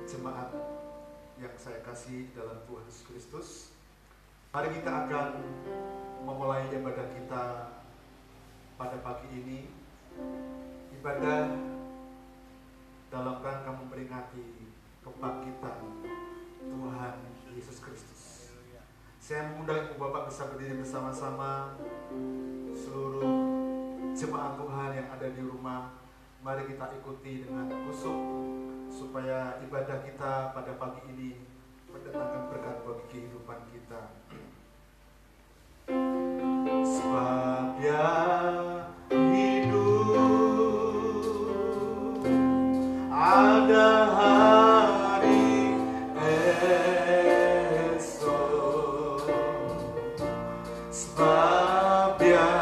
Jemaat yang saya kasih dalam Tuhan Yesus Kristus, mari kita akan memulai ibadah kita pada pagi ini. Ibadah dalam rangka memperingati kebangkitan Tuhan Yesus Kristus. Saya mengundang Ibu Bapak bisa berdiri bersama-sama. Seluruh jemaat Tuhan yang ada di rumah, mari kita ikuti dengan khusyuk supaya ibadah kita pada pagi ini mendatangkan berkat bagi kehidupan kita. Sebab ya hidup ada hari esok, sebab ya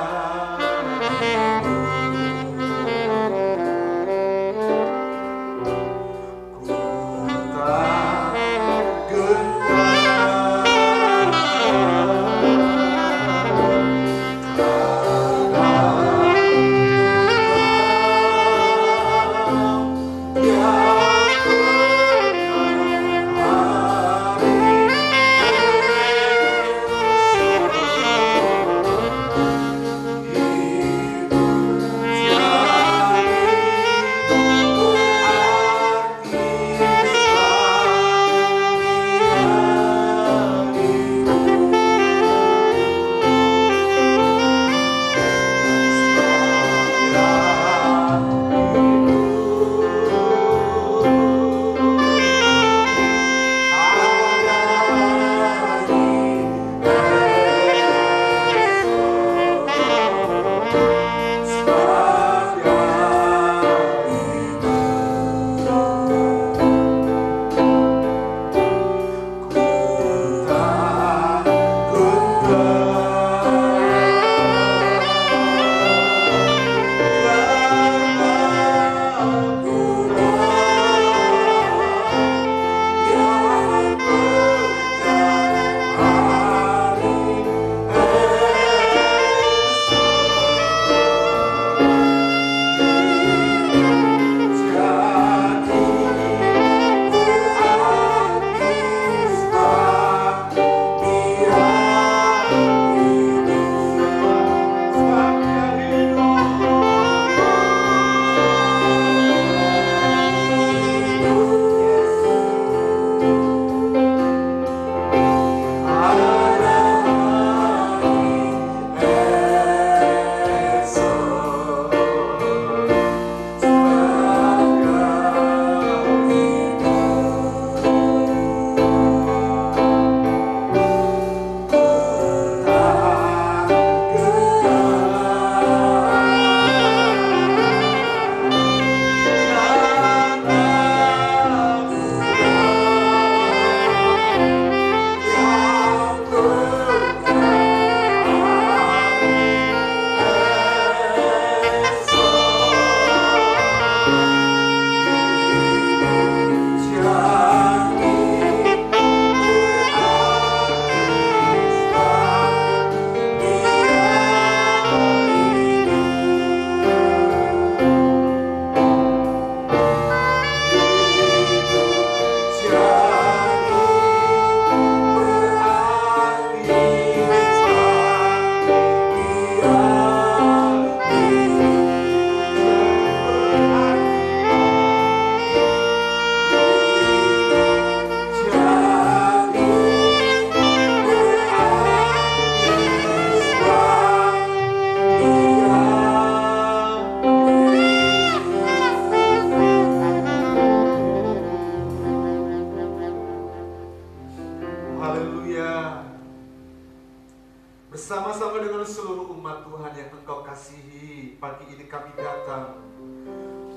bersama-sama dengan seluruh umat Tuhan yang Engkau kasihi, pagi ini kami datang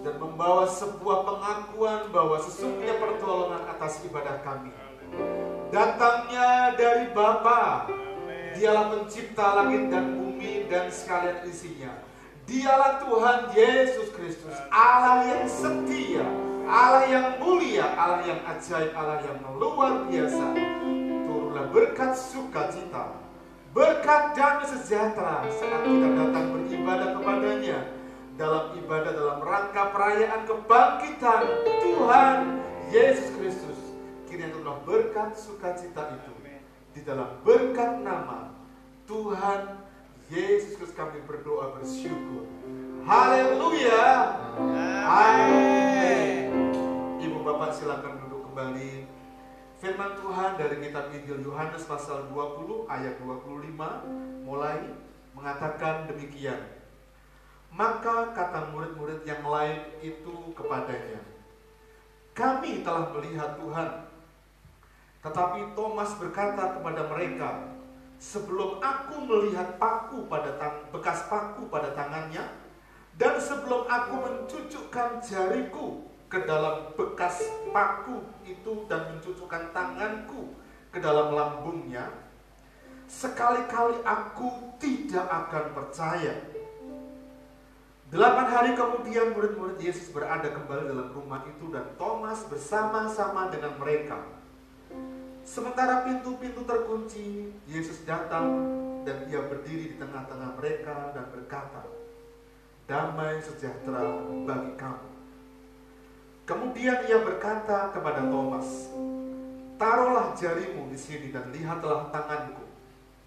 dan membawa sebuah pengakuan bahwa sesungguhnya pertolongan atas ibadah kami datangnya dari Bapa. Dialah pencipta langit dan bumi dan sekalian isinya. Dialah Tuhan Yesus Kristus, Allah yang setia, Allah yang mulia, Allah yang ajaib, Allah yang luar biasa. Turunlah berkat sukacita, berkat damai sejahtera saat kita datang beribadah kepadanya dalam ibadah dalam rangka perayaan kebangkitan Tuhan Yesus Kristus, kiranya Tuhan berkat sukacita itu di dalam berkat nama Tuhan Yesus Kristus kami berdoa bersyukur. Haleluya. Amin. Ibu bapak silakan duduk kembali. Firman Tuhan dari kitab Injil Yohanes pasal 20 ayat 25 mulai mengatakan demikian. Maka kata murid-murid yang lain itu kepadanya, kami telah melihat Tuhan. Tetapi Thomas berkata kepada mereka, sebelum aku melihat bekas paku pada tangannya, dan sebelum aku mencucukkan jariku ke dalam bekas paku itu dan mencucukkan tanganku ke dalam lambungnya, sekali-kali aku tidak akan percaya. 8 hari kemudian murid-murid Yesus berada kembali dalam rumah itu dan Thomas bersama-sama dengan mereka. Sementara pintu-pintu terkunci, Yesus datang dan ia berdiri di tengah-tengah mereka dan berkata, damai sejahtera bagi kamu. Kemudian ia berkata kepada Thomas, taruhlah jarimu di sini dan lihatlah tanganku.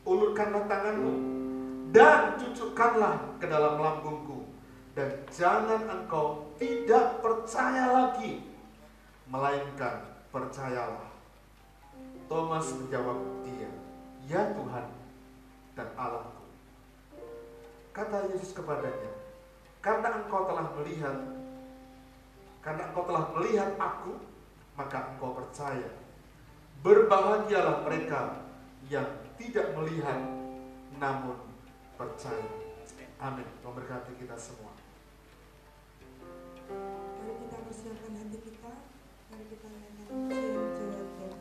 Ulurkanlah tanganmu dan cucukkanlah ke dalam lambungku. Dan jangan engkau tidak percaya lagi, melainkan percayalah. Thomas menjawab dia, ya Tuhan dan Allahku. Kata Yesus kepadanya, karena engkau telah melihat aku, maka engkau percaya. Berbahagialah mereka yang tidak melihat namun percaya. Amin. Memberkati kita semua. Mari kita persiapkan hati kita, mari kita nyanyikan jawab dan hidup.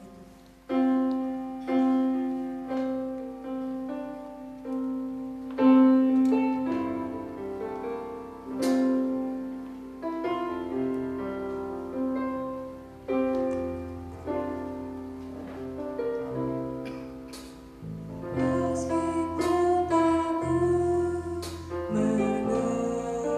Meskipun aku menolak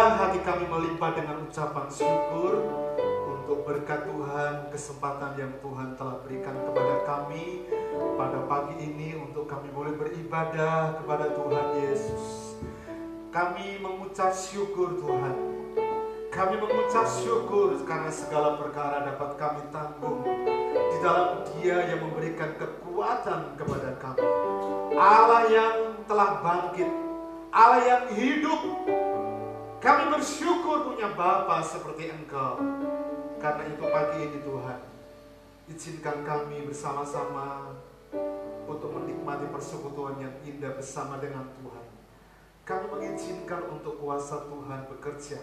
Biarlah hati kami melimpah dengan ucapan syukur untuk berkat Tuhan, kesempatan yang Tuhan telah berikan kepada kami pada pagi ini untuk kami boleh beribadah kepada Tuhan Yesus. Kami mengucap syukur Tuhan. Kami mengucap syukur karena segala perkara dapat kami tanggung di dalam Dia yang memberikan kekuatan kepada kami. Allah yang telah bangkit, Allah yang hidup. Kami bersyukur punya Bapa seperti Engkau. Karena itu pagi ini Tuhan, izinkan kami bersama-sama untuk menikmati persekutuan yang indah bersama dengan Tuhan. Kami mengizinkan untuk kuasa Tuhan bekerja.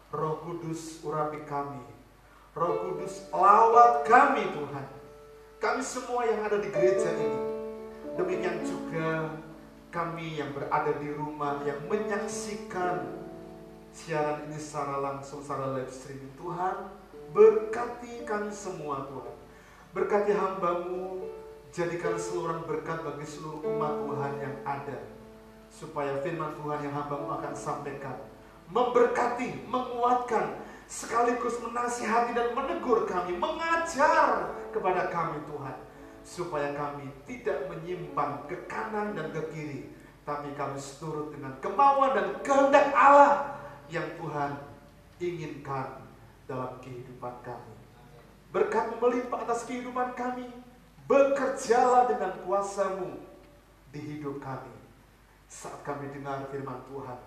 Roh Kudus urapi kami. Roh Kudus lawat kami Tuhan. Kami semua yang ada di gereja ini. Demikian juga kami yang berada di rumah yang menyaksikan siaran ini secara langsung, secara live streaming. Tuhan, berkati kami semua Tuhan. Berkati hamba-Mu, jadikan seluruh berkat bagi seluruh umat Tuhan yang ada. Supaya firman Tuhan yang hamba-Mu akan sampaikan memberkati, menguatkan, sekaligus menasihati dan menegur kami, mengajar kepada kami Tuhan. Supaya kami tidak menyimpang ke kanan dan ke kiri, tapi kami seturut dengan kemauan dan kehendak Allah yang Tuhan inginkan dalam kehidupan kami. Berkat-Mu melimpah atas kehidupan kami. Bekerjalah dengan kuasa-Mu di hidup kami. Saat kami dengar firman Tuhan,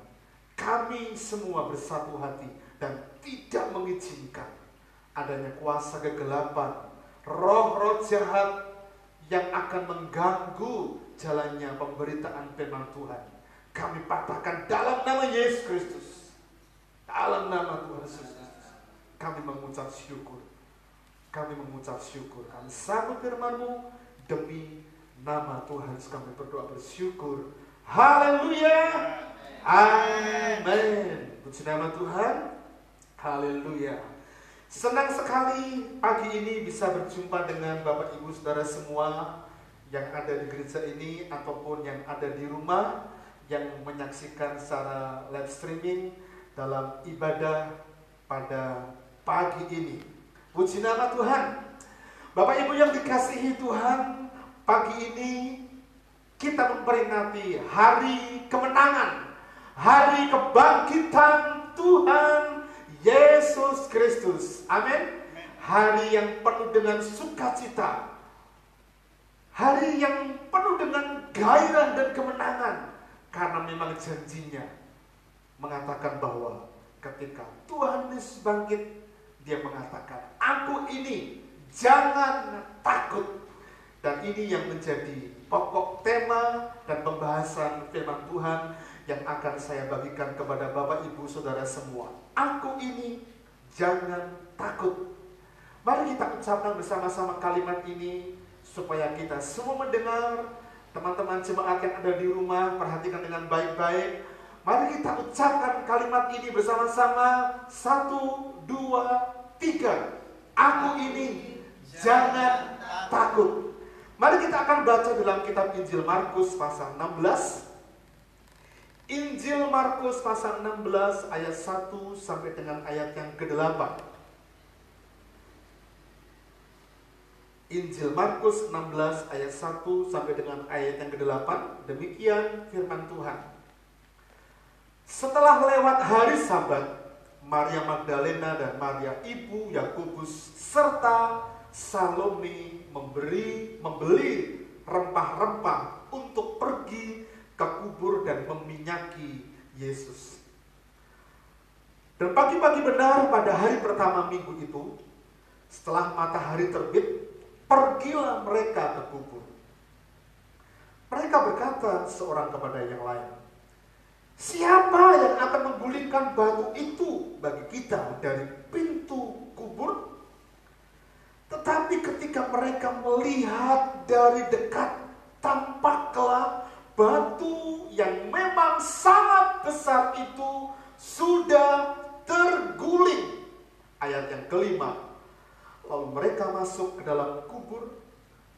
kami semua bersatu hati dan tidak mengizinkan adanya kuasa kegelapan, roh-roh jahat yang akan mengganggu jalannya pemberitaan firman Tuhan. Kami patahkan dalam nama Yesus Kristus. Dalam nama Tuhan Yesus Kristus, kami mengucap syukur. Kami mengucap syukur. Kami sambut firman-Mu demi nama Tuhan. Kami berdoa bersyukur. Haleluya. Amin. Puji nama Tuhan. Haleluya. Senang sekali pagi ini bisa berjumpa dengan Bapak Ibu Saudara semua yang ada di gereja ini ataupun yang ada di rumah yang menyaksikan secara live streaming dalam ibadah pada pagi ini. Puji nama Tuhan. Bapak Ibu yang dikasihi Tuhan, pagi ini kita memperingati hari kemenangan, hari kebangkitan Tuhan Yesus Kristus. Amin. Hari yang penuh dengan sukacita, hari yang penuh dengan gairah dan kemenangan, karena memang janjinya mengatakan bahwa ketika Tuhan Yesus bangkit, Dia mengatakan, aku ini, jangan takut. Dan ini yang menjadi pokok tema dan pembahasan firman Tuhan yang akan saya bagikan kepada Bapak Ibu Saudara semua. Aku ini, jangan takut. Mari kita ucapkan bersama-sama kalimat ini supaya kita semua mendengar. Teman-teman jemaat yang ada di rumah, perhatikan dengan baik-baik. Mari kita ucapkan kalimat ini bersama-sama. 1, 2, 3. Aku ini jangan takut. Mari kita akan baca dalam kitab Injil Markus pasal 16. Injil Markus pasal 16 ayat 1 sampai dengan ayat yang ke-8. Injil Markus 16 ayat 1 sampai dengan ayat yang ke-8. Demikian firman Tuhan. Setelah lewat hari Sabat, Maria Magdalena dan Maria ibu Yakobus serta Salome membeli rempah-rempah untuk pergi ke kubur dan meminyaki Yesus. Dan pagi-pagi benar pada hari pertama minggu itu, setelah matahari terbit, pergilah mereka ke kubur. Mereka berkata seorang kepada yang lain, siapa yang akan menggulingkan batu itu bagi kita dari pintu kubur? Tetapi ketika mereka melihat dari dekat, tampaklah batu yang memang sangat besar itu sudah terguling. Ayat yang kelima. Lalu mereka masuk ke dalam kubur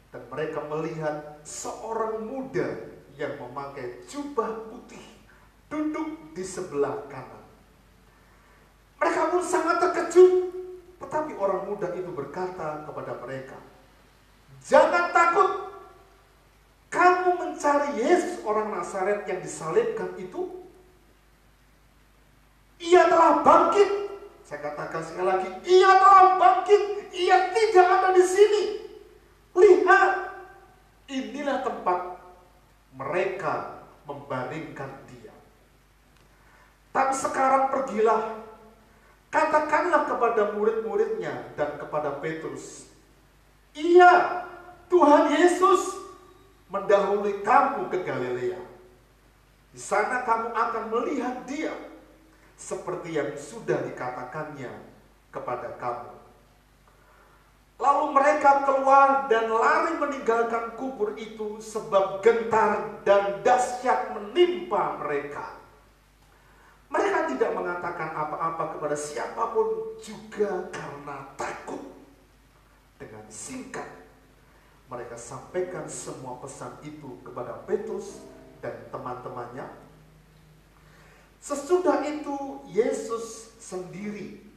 dan mereka melihat seorang muda yang memakai jubah putih duduk di sebelah kanan. Mereka pun sangat terkejut. Tetapi orang muda itu berkata kepada mereka, "Jangan takut. Kamu mencari Yesus orang Nazaret yang disalibkan itu. Ia telah bangkit." Saya katakan sekali lagi, ia telah bangkit. Ia tidak ada di sini. Lihat, inilah tempat mereka membaringkan dia. Tapi sekarang pergilah, katakanlah kepada murid-muridnya dan kepada Petrus, "Iya, Tuhan Yesus mendahului kamu ke Galilea. Di sana kamu akan melihat dia, seperti yang sudah dikatakannya kepada kamu." Lalu mereka keluar dan lari meninggalkan kubur itu, sebab gentar dan dahsyat menimpa mereka. Mereka tidak mengatakan apa-apa kepada siapapun, juga karena takut. Dengan singkat mereka sampaikan semua pesan itu kepada Petrus dan teman-temannya. Sesudah itu Yesus sendiri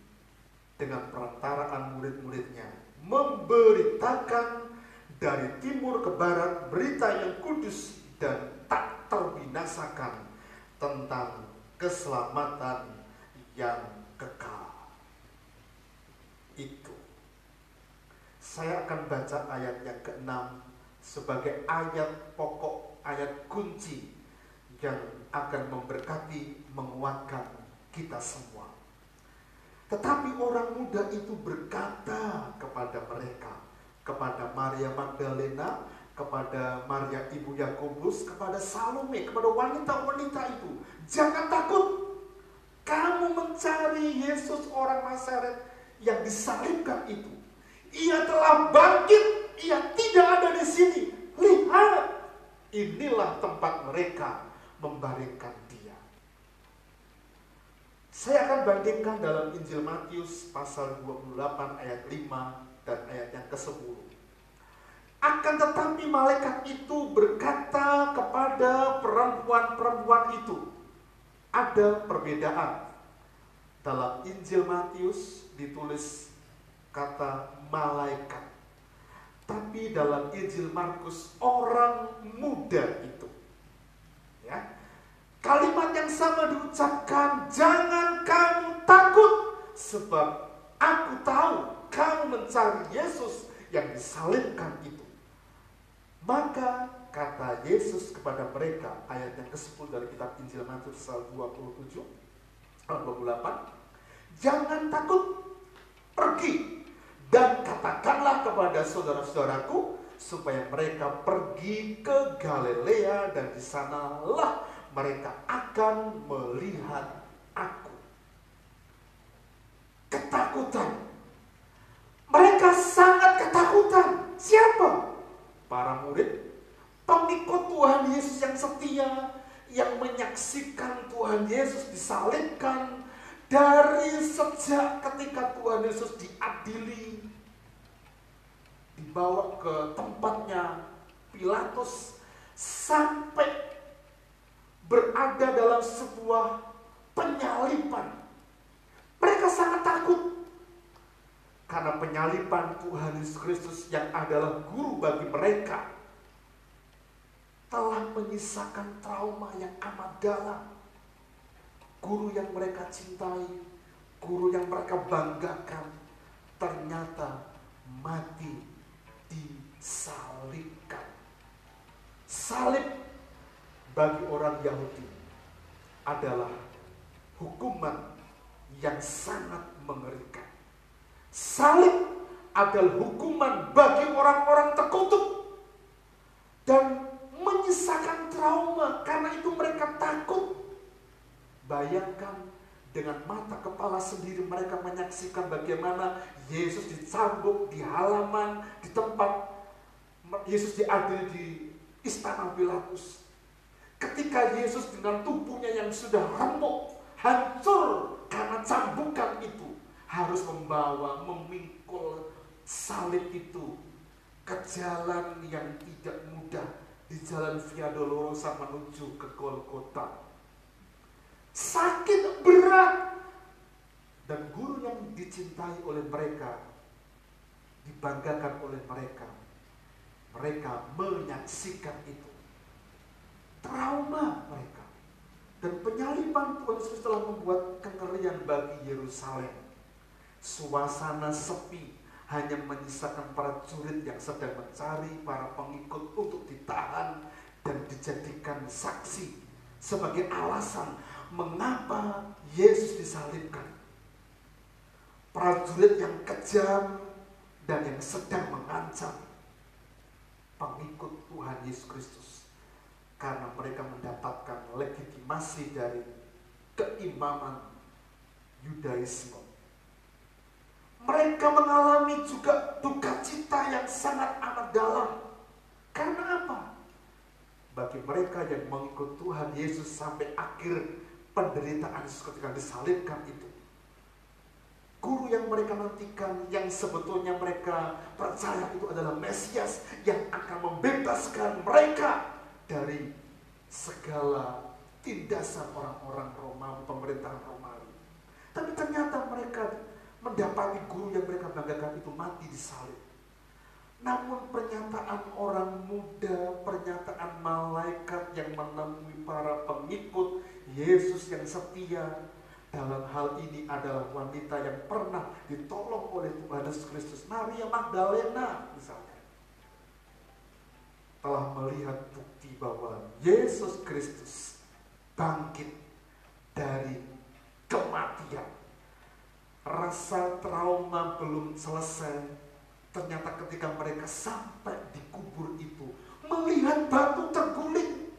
dengan perantaraan murid-muridnya memberitakan dari timur ke barat berita yang kudus dan tak terbinasakan tentang keselamatan yang kekal. Itu. Saya akan baca ayat yang ke-6 sebagai ayat pokok, ayat kunci yang akan memberkati, menguatkan kita semua. Tetapi orang muda itu berkata kepada mereka, kepada Maria Magdalena, kepada Maria ibu Yakobus, kepada Salome, kepada wanita-wanita itu, "Jangan takut. Kamu mencari Yesus orang Nazaret yang disalibkan itu. Ia telah bangkit. Ia tidak ada di sini. Lihat, inilah tempat mereka membaringkan dia." Saya akan bandingkan dalam Injil Matius pasal 28 ayat 5 dan ayat yang ke-10. Akan tetapi malaikat itu berkata kepada perempuan-perempuan itu, ada perbedaan. Dalam Injil Matius ditulis kata malaikat, tapi dalam Injil Markus orang muda itu. Ya. Kalimat yang sama diucapkan, "Jangan kamu takut, sebab aku tahu kamu mencari Yesus yang disalibkan itu." Maka kata Yesus kepada mereka, ayat yang ke-10 dari kitab Injil Matius pasal 27 ayat 28, "Jangan takut, pergi dan katakanlah kepada saudara-saudaraku supaya mereka pergi ke Galilea, dan di sanalah mereka akan melihat aku." Ketakutan. Mereka sangat ketakutan. Siapa? Para murid, pengikut Tuhan Yesus yang setia, yang menyaksikan Tuhan Yesus disalibkan dari sejak ketika Tuhan Yesus diadili, dibawa ke tempatnya Pilatus, sampai berada dalam sebuah penyaliban. Mereka sangat takut karena penyaliban Tuhan Yesus Kristus yang adalah guru bagi mereka telah menyisakan trauma yang amat dalam. Guru yang mereka cintai, guru yang mereka banggakan, ternyata mati disalibkan. Salib bagi orang Yahudi adalah hukuman yang sangat mengerikan. Salib adalah hukuman bagi orang-orang terkutuk dan menyisakan trauma. Karena itu mereka takut. Bayangkan, dengan mata kepala sendiri mereka menyaksikan bagaimana Yesus dicambuk di halaman, di tempat Yesus diadili di istana Pilatus. Ketika Yesus dengan tubuhnya yang sudah remuk, hancur karena cambukan itu, harus memikul salib itu ke jalan yang tidak mudah, di jalan Via Dolorosa menuju ke Golgota. Sakit berat. Dan guru yang dicintai oleh mereka, dibanggakan oleh mereka, mereka menyaksikan itu. Trauma mereka. Dan penyaliban Tuhan Yesus telah membuat kengerian bagi Yerusalem. Suasana sepi, hanya menyisakan prajurit yang sedang mencari para pengikut untuk ditahan dan dijadikan saksi sebagai alasan mengapa Yesus disalibkan. Prajurit yang kejam dan yang sedang mengancam pengikut Tuhan Yesus Kristus karena mereka mendapatkan legitimasi dari keimaman Yudaisme. Mereka mengalami juga duka cita yang sangat amat dalam. Karena apa? Bagi mereka yang mengikut Tuhan Yesus sampai akhir penderitaan Yesus ketika disalibkan itu, guru yang mereka nantikan, yang sebetulnya mereka percaya itu adalah Mesias yang akan membebaskan mereka dari segala tindasan orang-orang Romawi, pemerintahan Romawi. Tapi ternyata mereka mendapati guru yang mereka banggakan itu mati disalib. Namun pernyataan orang muda, pernyataan malaikat yang menemui para pengikut Yesus yang setia, dalam hal ini adalah wanita yang pernah ditolong oleh Tuhan Yesus Kristus, Maria Magdalena misalnya, telah melihat bukti bahwa Yesus Kristus bangkit dari kematian. Rasa trauma belum selesai. Ternyata ketika mereka sampai di kubur itu, melihat batu terguling,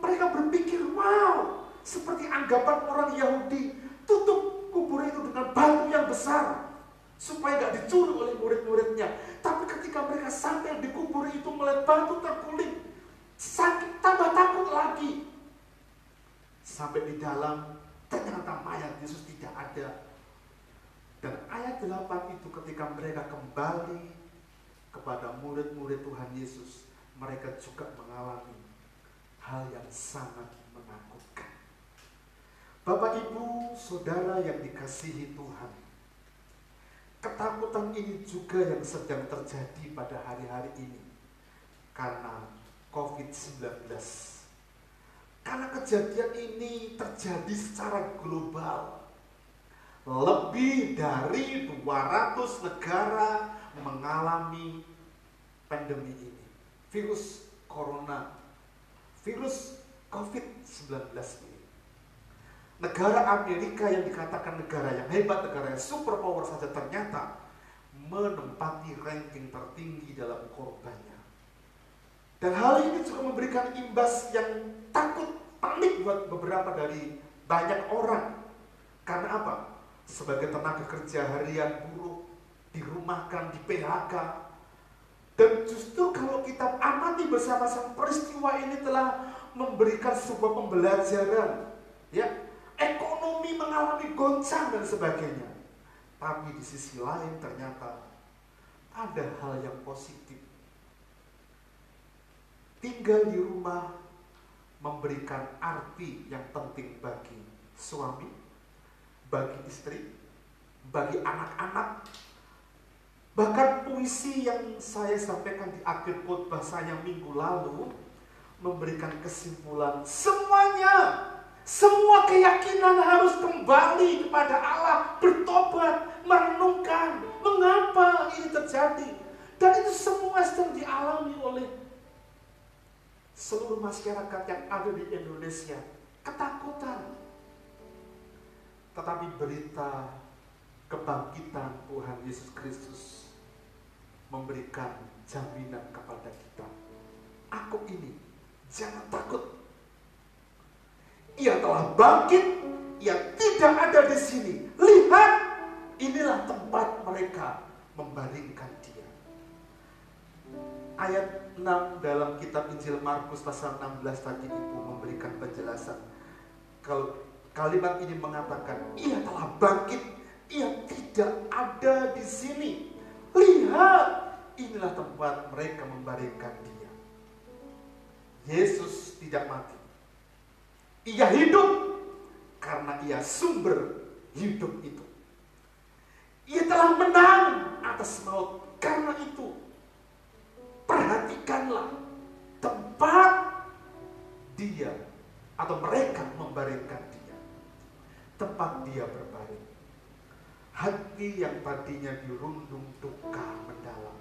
mereka berpikir, wow, seperti anggapan orang Yahudi, tutup kubur itu dengan batu yang besar supaya gak dicuri oleh murid-muridnya. Tapi ketika mereka sampai di kubur itu melihat batu terguling, sakit tambah takut lagi. Sampai di dalam, ternyata mayat Yesus tidak ada. Dan ayat 8 itu ketika mereka kembali kepada murid-murid Tuhan Yesus, mereka juga mengalami hal yang sangat menakutkan. Bapak, Ibu, Saudara yang dikasihi Tuhan, ketakutan ini juga yang sedang terjadi pada hari-hari ini karena COVID-19. Karena kejadian ini terjadi secara global. Lebih dari 200 negara mengalami pandemi ini. Virus corona, virus COVID-19 ini. Negara Amerika yang dikatakan negara yang hebat, negara yang superpower saja, ternyata menempati ranking tertinggi dalam korbannya. Dan hal ini juga memberikan imbas yang takut, panik buat beberapa dari banyak orang. Karena apa? Sebagai tenaga kerja harian buruh, dirumahkan, di PHK. Dan justru kalau kita amati bersama-sama, peristiwa ini telah memberikan sebuah pembelajaran. Ya, ekonomi mengalami goncang dan sebagainya. Tapi di sisi lain ternyata ada hal yang positif. Tinggal di rumah memberikan arti yang penting bagi suami, bagi istri, bagi anak-anak. Bahkan puisi yang saya sampaikan di akhir khotbah saya minggu lalu memberikan kesimpulan semuanya, semua keyakinan harus kembali kepada Allah, bertobat, merenungkan mengapa ini terjadi. Dan itu semua sedang dialami oleh seluruh masyarakat yang ada di Indonesia. Ketakutan. Tetapi berita kebangkitan Tuhan Yesus Kristus memberikan jaminan kepada kita. Aku ini, jangan takut. Ia telah bangkit, ia tidak ada di sini. Lihat, inilah tempat mereka membaringkan dia. Ayat 6 dalam kitab Injil Markus pasal 16 tadi itu memberikan penjelasan. Kalau kalimat ini mengatakan, ia telah bangkit, ia tidak ada di sini. Lihat, inilah tempat mereka membaringkan dia. Yesus tidak mati. Ia hidup karena ia sumber hidup itu. dia berbaring. Hati yang tadinya dirundung duka mendalam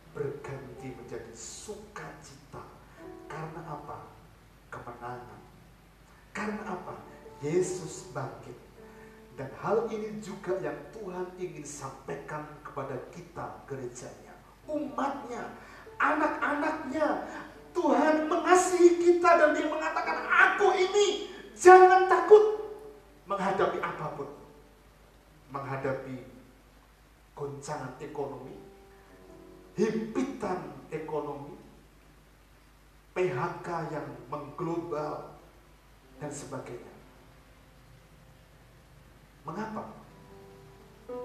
berganti menjadi sukacita. Karena apa? Kemenangan. Karena apa? Yesus bangkit. Dan hal ini juga yang Tuhan ingin sampaikan kepada kita, gerejanya, umatnya, anak-anaknya. Tuhan mengasihi kita dan dia mengatakan, aku ini jangan takut menghadapi apapun. Menghadapi goncangan ekonomi, himpitan ekonomi, PHK yang mengglobal, dan sebagainya. Mengapa?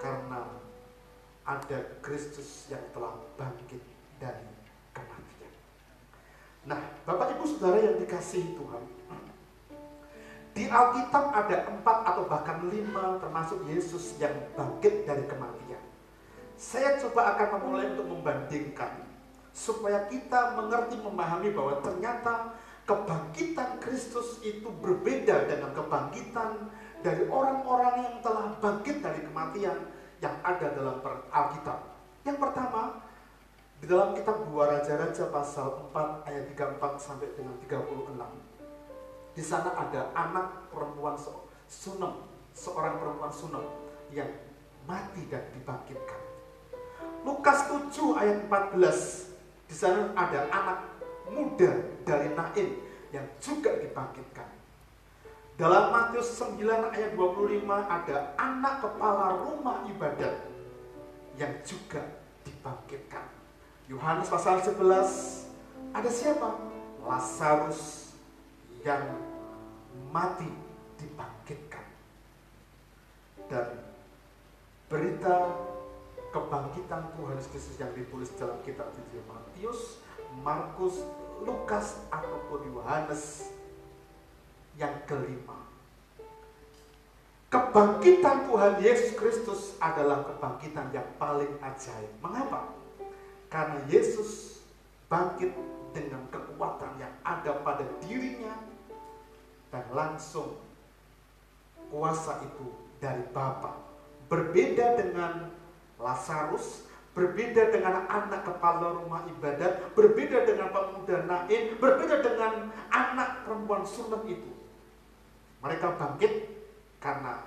Karena ada Kristus yang telah bangkit dari kematian. Nah, Bapak Ibu Saudara yang dikasihi Tuhan, di Alkitab ada 4 atau bahkan 5 termasuk Yesus yang bangkit dari kematian. Saya coba akan memulai untuk membandingkan supaya kita mengerti, memahami bahwa ternyata kebangkitan Kristus itu berbeda dengan kebangkitan dari orang-orang yang telah bangkit dari kematian yang ada dalam Alkitab. Yang pertama, di dalam kitab 2 Raja-Raja pasal 4 ayat 34 sampai dengan 36. Di sana ada anak perempuan Sunem, seorang perempuan Sunem yang mati dan dibangkitkan. Lukas 7 ayat 14, di sana ada anak muda dari Nain yang juga dibangkitkan. Dalam Matius 9 ayat 25 ada anak kepala rumah ibadat yang juga dibangkitkan. Yohanes pasal 11 ada siapa? Lazarus yang mati dibangkitkan. Dan berita kebangkitan Tuhan Yesus yang ditulis dalam kitab Injil Matius, Markus, Lukas ataupun Yohanes yang kelima. Kebangkitan Tuhan Yesus Kristus adalah kebangkitan yang paling ajaib. Mengapa? Karena Yesus bangkit dengan kekuatan yang ada pada dirinya dan langsung kuasa itu dari Bapa. Berbeda dengan Lazarus, berbeda dengan anak kepala rumah ibadat, berbeda dengan pemuda Nain, berbeda dengan anak perempuan Sunem itu. Mereka bangkit karena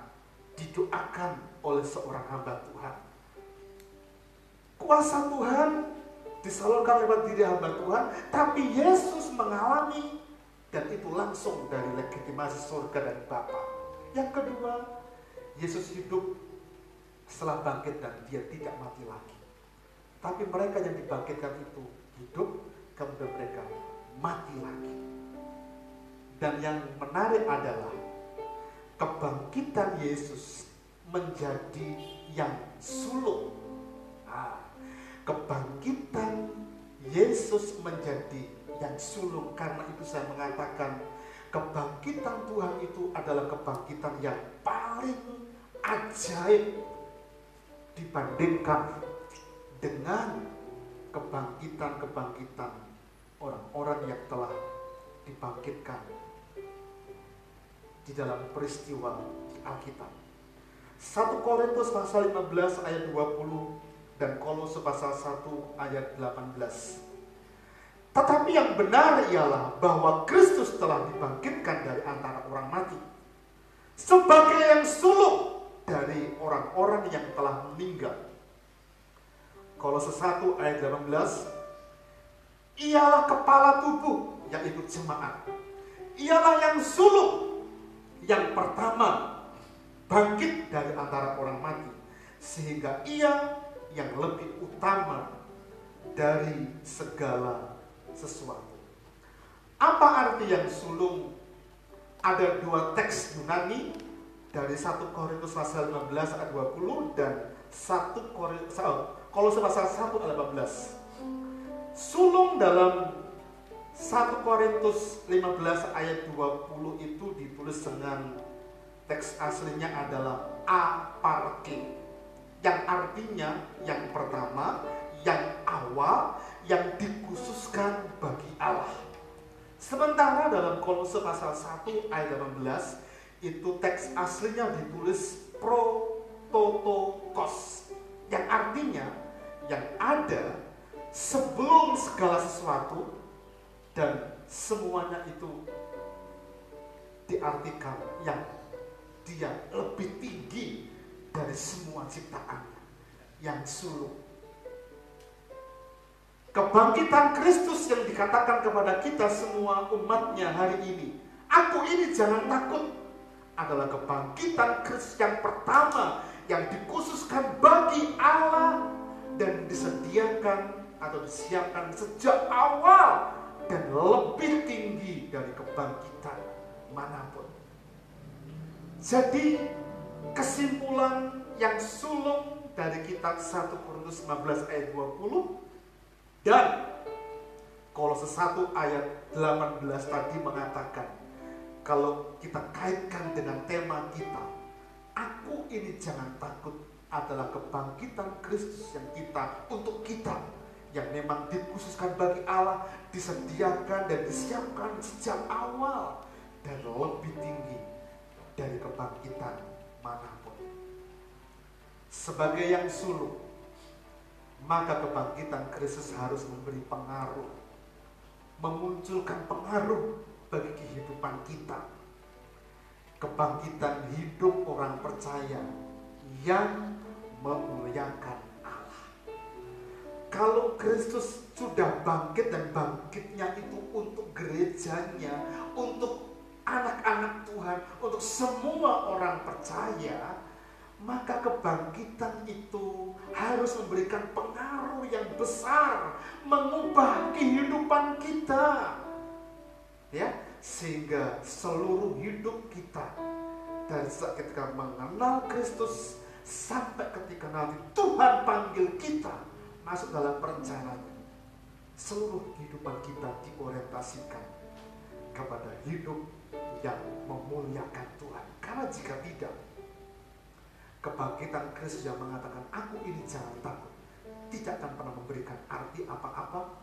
didoakan oleh seorang hamba Tuhan. Kuasa Tuhan disalurkan lewat diri hamba Tuhan, tapi Yesus mengalami dan itu langsung dari legitimasi surga dari Bapa. Yang kedua, Yesus hidup setelah bangkit dan dia tidak mati lagi. Tapi mereka yang dibangkitkan itu hidup, kemudian mereka mati lagi. Dan yang menarik adalah kebangkitan Yesus menjadi yang sulung. Kebangkitan Yesus menjadi yang sulung. Karena itu saya mengatakan kebangkitan Tuhan itu adalah kebangkitan yang paling ajaib dibandingkan dengan kebangkitan-kebangkitan orang-orang yang telah dibangkitkan di dalam peristiwa Alkitab. 1 Korintus pasal 15 ayat 20 dan Kolose pasal 1 ayat 18. Tetapi yang benar ialah bahwa Kristus telah dibangkitkan dari antara orang mati sebagai yang sulung dari orang-orang yang telah meninggal. Kolose 1 ayat 18, ialah kepala tubuh, yaitu jemaat. Ialah yang sulung, yang pertama bangkit dari antara orang mati, sehingga ia yang lebih utama dari segala sesuatu. Apa arti yang sulung? Ada 2 teks Yunani dari 1 Korintus pasal 15 ayat 20 dan Kolose pasal 1 ayat 18. Sulung dalam 1 Korintus 15 ayat 20 itu ditulis dengan teks aslinya adalah aparke, yang artinya yang pertama, yang awal, yang dikhususkan bagi Allah. Sementara dalam Kolose pasal 1 ayat 18 Itu teks aslinya ditulis prototokos, yang artinya yang ada sebelum segala sesuatu, dan semuanya itu diartikan yang dia lebih tinggi dari semua ciptaannya yang sulung. Kebangkitan Kristus yang dikatakan kepada kita semua umatnya hari ini, aku ini jangan takut, adalah kebangkitan Kristus yang pertama yang dikhususkan bagi Allah dan disediakan atau disiapkan sejak awal dan lebih tinggi dari kebangkitan manapun. Jadi kesimpulan yang sulung dari kitab 1 Korintus 15 ayat 20 dan Kolose 1 ayat 18 tadi mengatakan, kalau kita kaitkan dengan tema kita, aku ini jangan takut, adalah kebangkitan Kristus yang kita, untuk kita, yang memang dikhususkan bagi Allah, disediakan dan disiapkan sejak awal dan lebih tinggi dari kebangkitan manapun. Sebagai yang sulung, maka kebangkitan Kristus harus memberi pengaruh, memunculkan pengaruh bagi kehidupan kita. Kebangkitan hidup orang percaya yang memuliakan Allah. Kalau Kristus sudah bangkit, dan bangkitnya itu untuk gerejanya, untuk anak-anak Tuhan, untuk semua orang percaya, maka kebangkitan itu harus memberikan pengaruh yang besar, mengubah kehidupan kita, ya, sehingga seluruh hidup kita dari saat ketika mengenal Kristus sampai ketika nanti Tuhan panggil kita masuk dalam perencanaannya, seluruh kehidupan kita diorientasikan kepada hidup yang memuliakan Tuhan. Karena jika tidak, kebangkitan Kristus yang mengatakan aku ini jangan takut tidak akan pernah memberikan arti apa-apa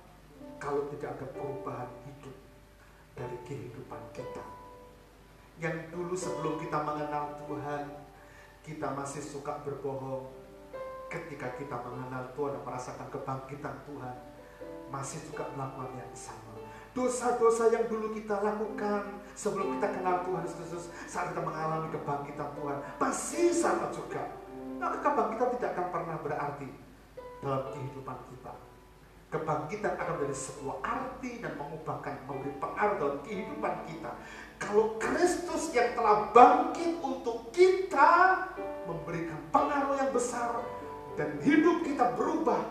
kalau tidak ada perubahan hidup dari kehidupan kita. Yang dulu sebelum kita mengenal Tuhan, kita masih suka berbohong. Ketika kita mengenal Tuhan dan merasakan kebangkitan Tuhan, masih juga melakukan yang sama. Dosa-dosa yang dulu kita lakukan sebelum kita kenal Tuhan Yesus, saat kita mengalami kebangkitan Tuhan, masih sama juga. Maka kebangkitan tidak akan pernah berarti dalam kehidupan kita. Kebangkitan akan menjadi sebuah arti dan mengubahkan, memberi pengaruh dalam kehidupan kita. Kalau Kristus yang telah bangkit untuk kita memberikan pengaruh yang besar, dan hidup kita berubah,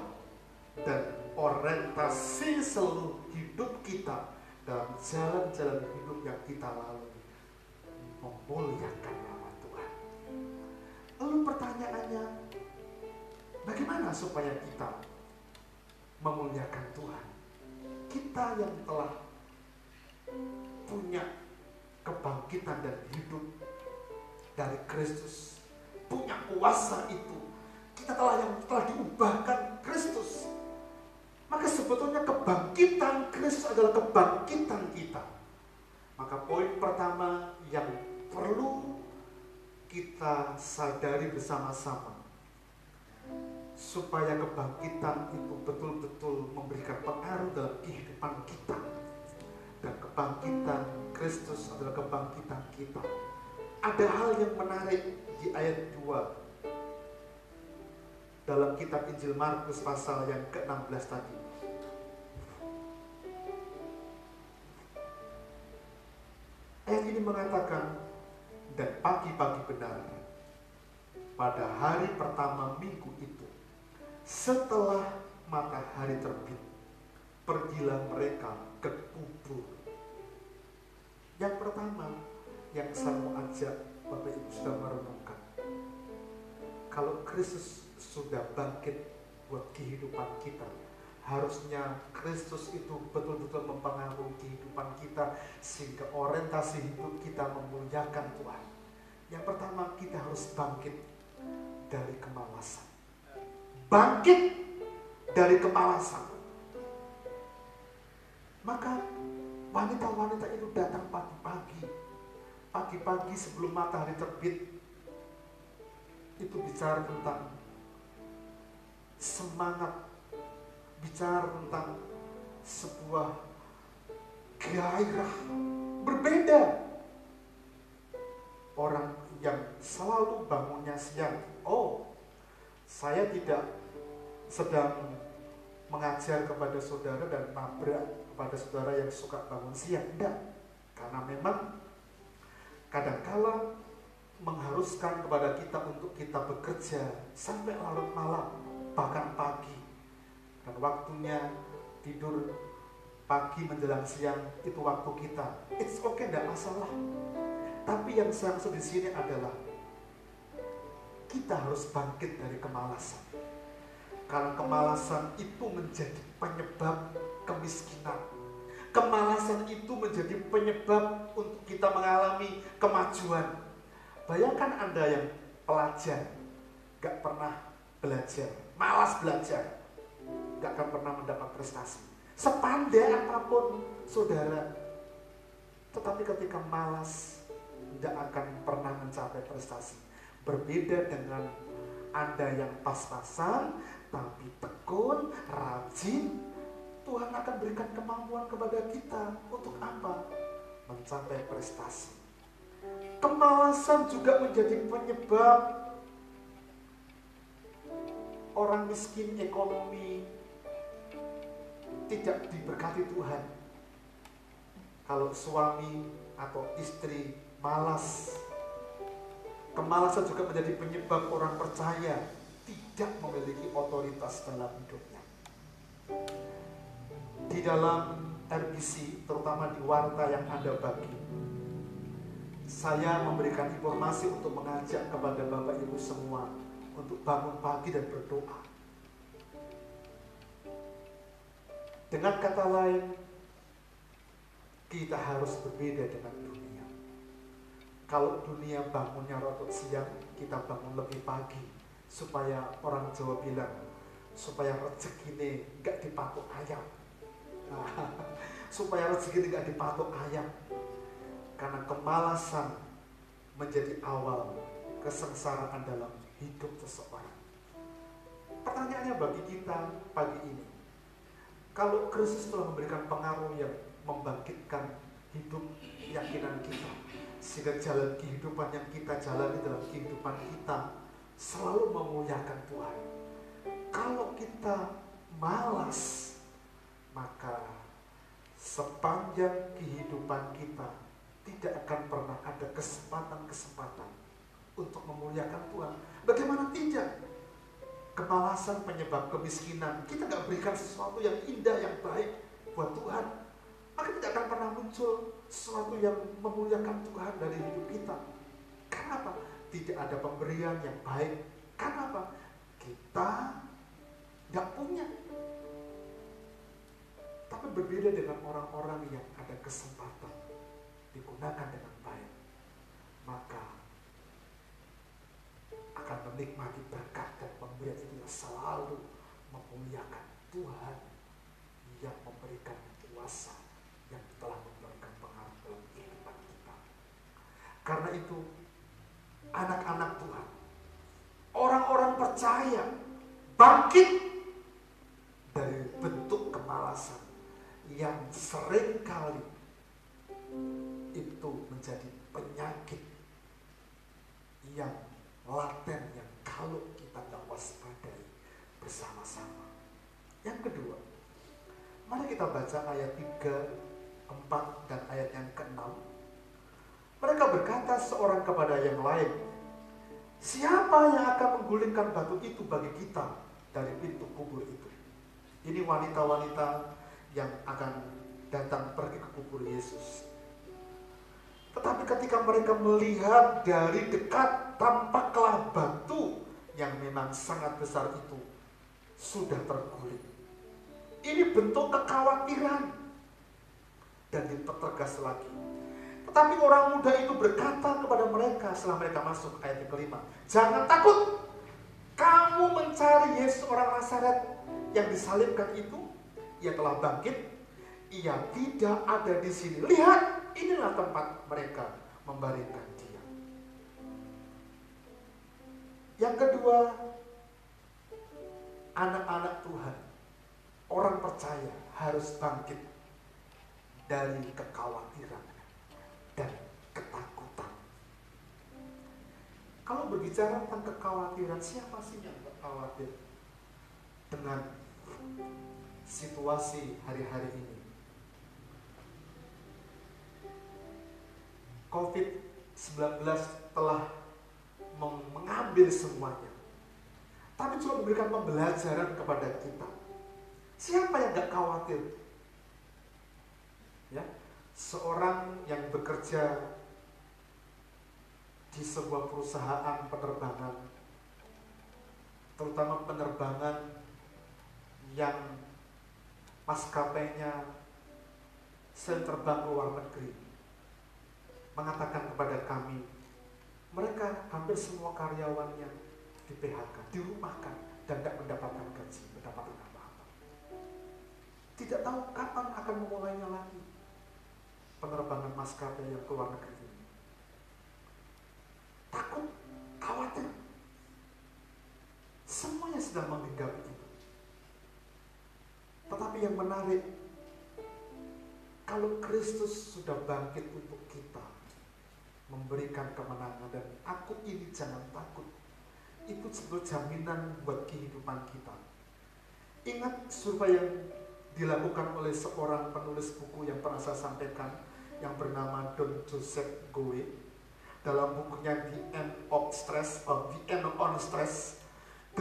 dan orientasi seluruh hidup kita dalam jalan-jalan hidup yang kita lalui memuliakan nama Tuhan. Lalu pertanyaannya, bagaimana supaya kita memuliakan Tuhan? Kita yang telah punya kebangkitan dan hidup dari Kristus, punya kuasa itu, kita telah diubahkan Kristus. Maka sebetulnya kebangkitan Kristus adalah kebangkitan kita. Maka poin pertama yang perlu kita sadari bersama-sama, supaya kebangkitan itu betul-betul memberikan pengaruh dalam kehidupan kita, dan kebangkitan Kristus adalah kebangkitan kita. Ada hal yang menarik di ayat 2 dalam kitab Injil Markus pasal yang ke-16 tadi. Ayat ini mengatakan, dan pagi-pagi benar, pada hari pertama minggu itu, setelah matahari terbit, pergilah mereka ke kubur. Yang pertama yang saya mau ajak Bapak Ibu sudah merenungkan, kalau Kristus sudah bangkit buat kehidupan kita, harusnya Kristus itu betul-betul mempengaruhi kehidupan kita, sehingga orientasi hidup kita memuliakan Tuhan. Yang pertama, kita harus bangkit dari kemalasan. Bangkit dari kemalasan. Maka wanita-wanita itu datang pagi-pagi pagi-pagi sebelum matahari terbit, itu bicara tentang semangat, bicara tentang sebuah gairah berbeda. Orang yang selalu bangunnya siang, saya tidak sedang mengajar kepada saudara dan nabrak kepada saudara yang suka bangun siang, enggak. Karena memang kadangkala mengharuskan kepada kita untuk kita bekerja sampai larut malam, bahkan pagi. Dan waktunya tidur pagi menjelang siang itu waktu kita. It's okay, tidak masalah. Tapi yang saya maksud di sini adalah kita harus bangkit dari kemalasan. Karena kemalasan itu menjadi penyebab kemiskinan. Kemalasan itu menjadi penyebab untuk kita mengalami kemajuan. Bayangkan Anda yang pelajar, gak pernah belajar, malas belajar, gak akan pernah mendapat prestasi. Sepandai apapun saudara, tetapi ketika malas, tidak akan pernah mencapai prestasi. Berbeda dengan Anda yang pas-pasan, tapi tekun, rajin, Tuhan akan berikan kemampuan kepada kita. Untuk apa? Mencapai prestasi. Kemalasan juga menjadi penyebab orang miskin ekonomi tidak diberkati Tuhan. Kalau suami atau istri malas, kemalasan juga menjadi penyebab orang percaya tidak memiliki otoritas dalam hidupnya. Di dalam RBC, terutama di warta yang Anda bagi, saya memberikan informasi untuk mengajak kepada Bapak Ibu semua untuk bangun pagi dan berdoa. Dengan kata lain, kita harus berbeda dengan dunia. Kalau dunia bangunnya rotot siang, kita bangun lebih pagi, supaya orang Jawa bilang, supaya rezeki gak dipatok ayam. Supaya rezeki gak dipatok ayam. Karena kemalasan menjadi awal kesengsaraan dalam hidup seseorang. Pertanyaannya bagi kita pagi ini, kalau Kristus telah memberikan pengaruh yang membangkitkan hidup keyakinan kita, sehingga jalan kehidupan yang kita jalani dalam kehidupan kita selalu memuliakan Tuhan. Kalau kita malas, maka sepanjang kehidupan kita tidak akan pernah ada kesempatan-kesempatan untuk memuliakan Tuhan. Bagaimana tidak? Kemalasan penyebab kemiskinan. Kita gak berikan sesuatu yang indah, yang baik buat Tuhan, maka tidak akan pernah muncul sesuatu yang memuliakan Tuhan dari hidup kita. Kenapa? Tidak ada pemberian yang baik. Kenapa? Kita gak punya. Tapi berbeda dengan orang-orang yang ada kesempatan digunakan dengan baik, maka akan menikmati berkat dan pemberian itu selalu memuliakan Tuhan yang memberikan kuasa, yang telah memberikan pengaruh dalam kehidupan kita. Karena itu, anak-anak Tuhan, orang-orang percaya, bangkit dari bentuk kemalasan yang seringkali itu menjadi penyakit yang laten, yang kalau kita tidak waspadai bersama-sama. Yang kedua, mari kita baca ayat 3, 4 dan ayat yang ke-6. Mereka berkata seorang kepada yang lain, siapa yang akan menggulingkan batu itu bagi kita dari pintu kubur itu? Ini wanita-wanita yang akan datang pergi ke kubur Yesus. Tetapi ketika mereka melihat dari dekat, tampaklah batu yang memang sangat besar itu sudah terguling. Ini bentuk kekhawatiran. Dan dipertegas lagi. Tetapi orang muda itu berkata kepada mereka setelah mereka masuk, ayat yang kelima, jangan takut, kamu mencari Yesus orang Nazaret yang disalibkan itu. Ia telah bangkit, ia tidak ada di sini. Lihat, inilah tempat mereka membaringkan dia. Yang kedua, anak-anak Tuhan, orang percaya harus bangkit dari kekhawatiran dan ketakutan. Kalau berbicara tentang kekhawatiran, siapa sih yang khawatir dengan situasi hari-hari ini? COVID-19 telah mengambil semuanya, tapi juga memberikan pembelajaran kepada kita. Siapa yang gak khawatir? Ya, seorang yang bekerja di sebuah perusahaan penerbangan, terutama penerbangan yang maskapainya sering terbang ke luar negeri, mengatakan kepada kami, mereka hampir semua karyawannya di PHK, dirumahkan, dan tidak mendapatkan gaji, mendapatkan apa-apa. Tidak tahu kapan akan memulainya lagi penerbangan maskapai yang ke luar negeri ini. Takut, khawatir. Semuanya sedang menghinggapi itu. Tetapi yang menarik, kalau Kristus sudah bangkit untuk kita, memberikan kemenangan, dan aku ini jangan takut, itu sebetulnya jaminan buat kehidupan kita. Ingat survei yang dilakukan oleh seorang penulis buku yang pernah saya sampaikan, yang bernama Don Joseph Gowe, dalam bukunya The End on Stress. 85%